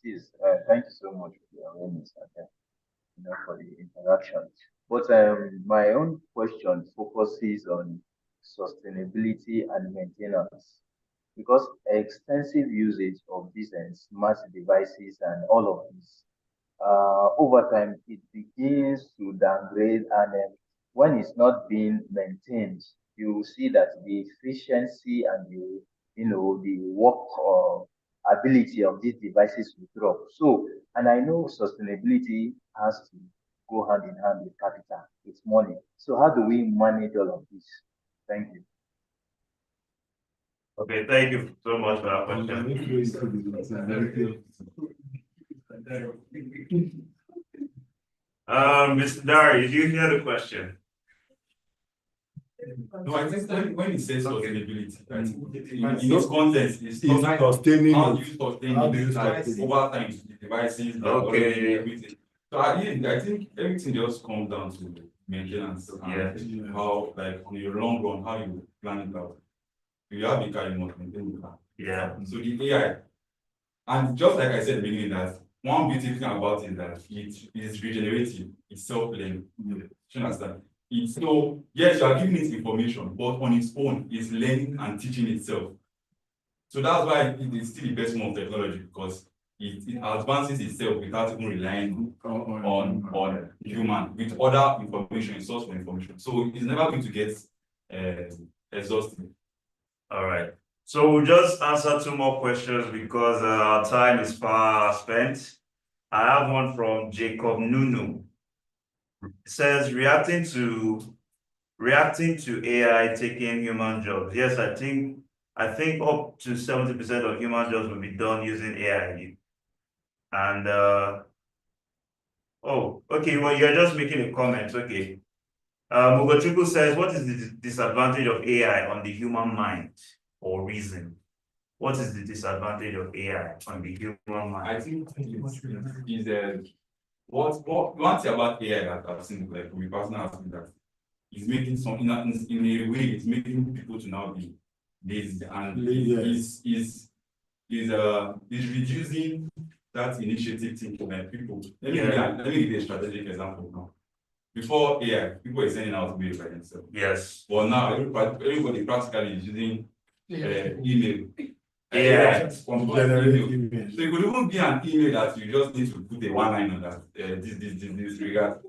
Yes, thank you so much for the awareness and for the interaction. But my own question focuses on sustainability and maintenance, because extensive usage of these smart devices and all of this, over time it begins to downgrade, and when it's not being maintained, you will see that the efficiency and the work ability of these devices will drop. So, and I know sustainability has to go hand in hand with capital, with money. So how do we manage all of this? Thank you. Okay, thank you so much for that question. Mr. Dari, did you hear the question? No, I think when it says sustainability, right, in No, its context, it's it's talking sustaining how it. do you sustain How do you it like sustain it? over time, the devices, the Okay. everything. So I think everything just comes down to maintenance and how, like, on your long run, how you plan it out. If you have a car, you must maintain the car. Yeah. So the AI, and just like I said at the beginning, that one beautiful thing about it is that it is regenerative, it's self-learning. Do you understand? It's so, yes, you are giving it information, but on its own, it's learning and teaching itself. So that's why it is still the best form of technology, because it advances itself without even relying on human, with other information, source for information. So it's never going to get exhausted. All right. So we'll just answer two more questions because our time is far spent. I have one from Jacob Nunu. It says reacting to AI taking human jobs. Yes, I think up to 70% of human jobs will be done using AI. And oh, okay, well, you're just making a comment. Okay. Mugochukwu says, what is the disadvantage of AI on the human mind or reason? What is the disadvantage of AI on the human mind? I think is what one thing about AI that I've seen, like from a personal aspect, that is making some in a way it's making people to now be lazy, and is reducing that initiative thinking by people. Let me give you a strategic example now. Before AI, people were sending out mail by themselves. Yes. But now everybody practically is using email. AI. So it could even be an email that you just need to put a one line on that. This regard.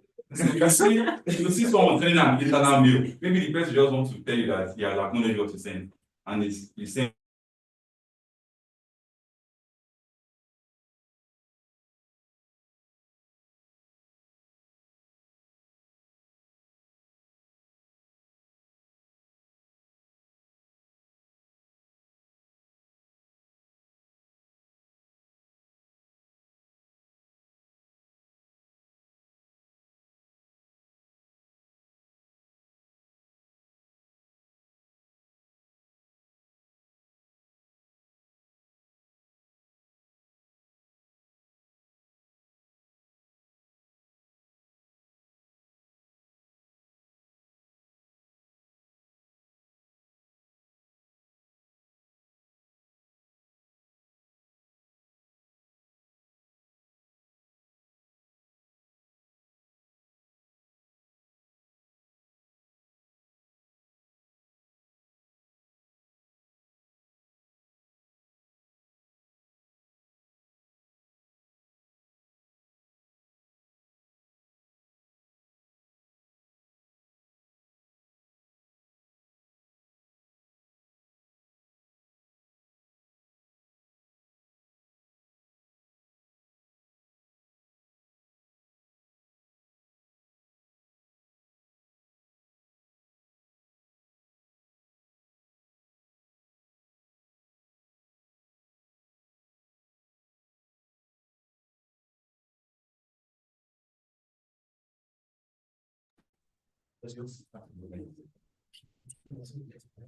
So you see someone sending an internal mail. Maybe the person just wants to tell you that he has acknowledged what to send, and it's saying.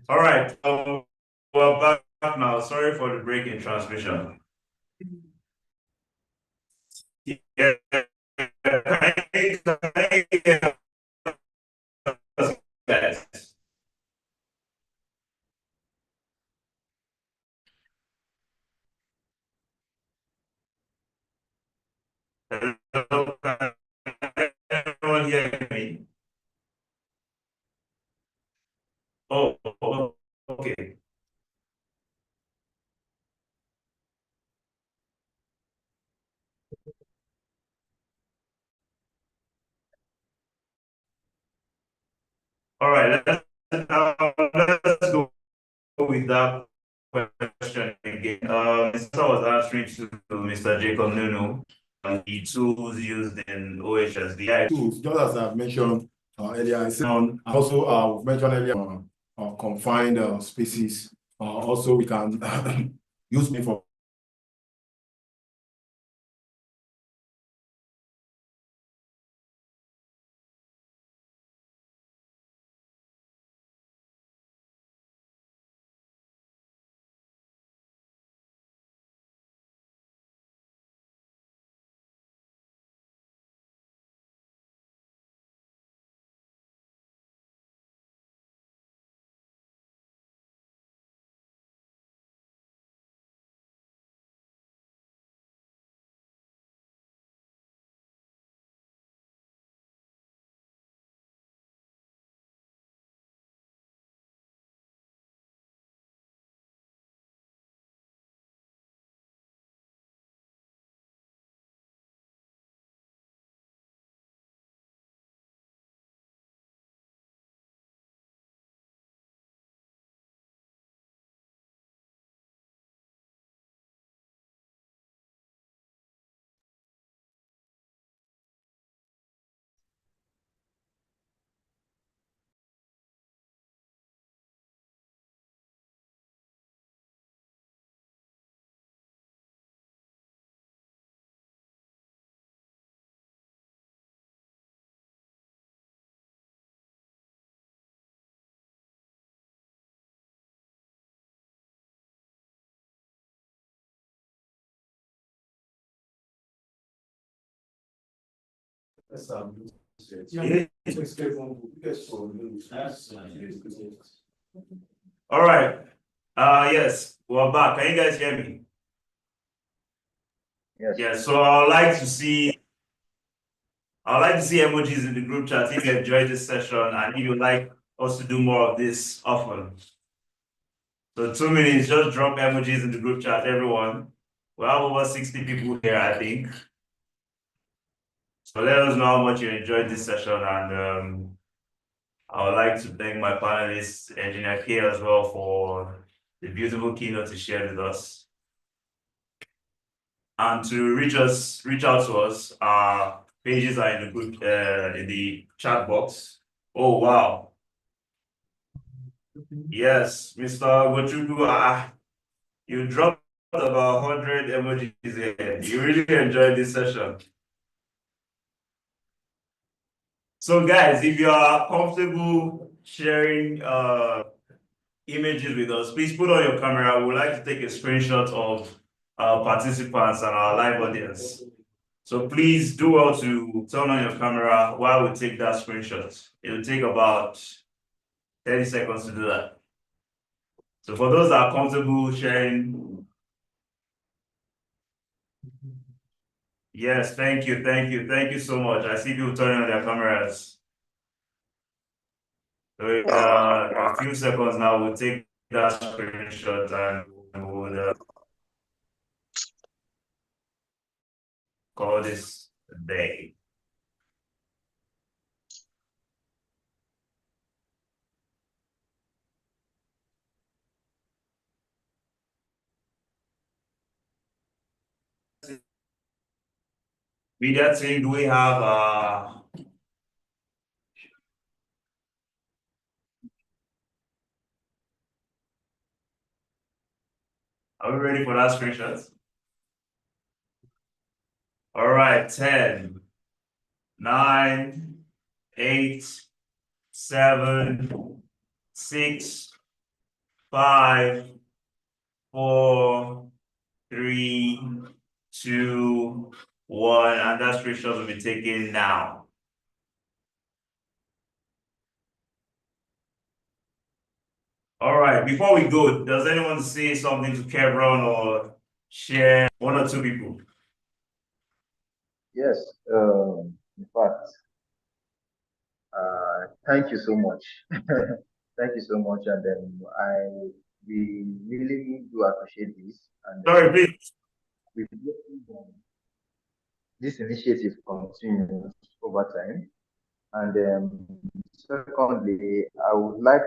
All right. We're back now. Sorry for the break in transmission. Yeah. Hello, can everyone hear me? Oh, okay. All right, let's go with that question again. Mr. was answering to Mr. Jacob Nunu on the tools used in OHSDI. Tools, just as I've mentioned earlier, we've mentioned earlier confined spaces. Also, we can use me for All right. Yes, we're back. Can you guys hear me? Yes. So I'd like to see emojis in the group chat if you enjoyed this session and if you'd like us to do more of this often. So 2 minutes, just drop emojis in the group chat, everyone. We have over 60 people here, I think. So let us know how much you enjoyed this session, and I would like to thank my panelists, Engineer K as well, for the beautiful keynote he shared with us. And to reach out to us, our pages are in the group, in the chat box. Oh wow. Yes, Mr. Gochuku, you dropped about 100 emojis here. You really enjoyed this session. So guys, if you are comfortable sharing images with us, please put on your camera. We would like to take a screenshot of our participants and our live audience. So please do well to turn on your camera while we take that screenshot. It will take about 30 seconds to do that. So for those that are comfortable sharing, yes, thank you so much. I see people turning on their cameras. So a few seconds now, we'll take that screenshot and we'll call this a day. Media team, do we have are we ready for that screenshot? All right, 10, 9, 8, 7, 6, 5, 4, 3, 2, 1, and that screenshot will be taken now. All right, before we go, does anyone say something to Kevron or share? 1 or 2 people? Yes, in fact, thank you so much. Thank you so much, and we really do appreciate this. And sorry, please. This initiative continues over time. And secondly, I would like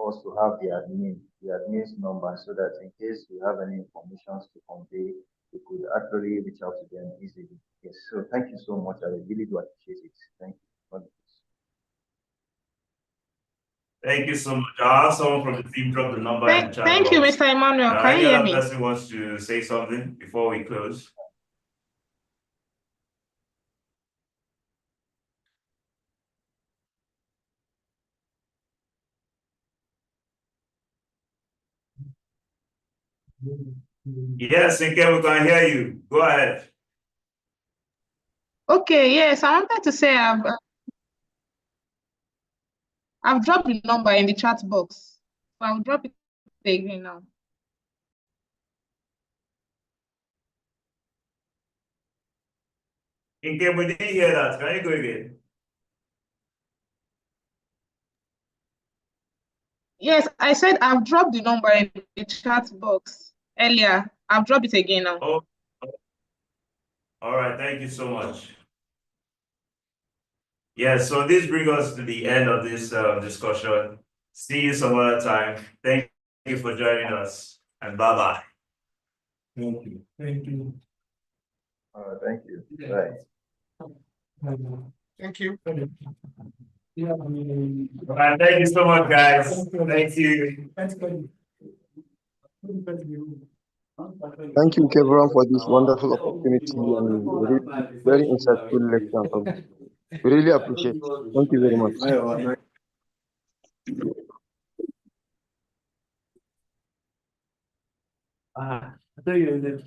us to have the admin's number, so that in case we have any information to convey, we could actually reach out to them easily. Yes, so thank you so much. I really do appreciate it. Thank you. Thank you so much. I'll have someone from the team drop the number in the chat. Thank you, Mr. Emmanuel. Can you hear me? Any other person wants to say something before we close? Yes, Inke, we can hear you. Go ahead. Okay, yes, I wanted to say I've dropped the number in the chat box. So I'll drop it again now. Inke, we didn't hear that. Can you go again? Yes, I said I've dropped the number in the chat box earlier. I've dropped it again now. Oh, all right. Thank you so much. Yes, so this brings us to the end of this discussion. See you some other time. Thank you for joining us, and bye-bye. Thank you. Thank you. Thank you. Bye. Thank you. All right, thank you so much, guys. Thank you. Thank you, everyone, for this wonderful opportunity and very insightful lecture. We really appreciate it. Thank you very much. I thought you were there.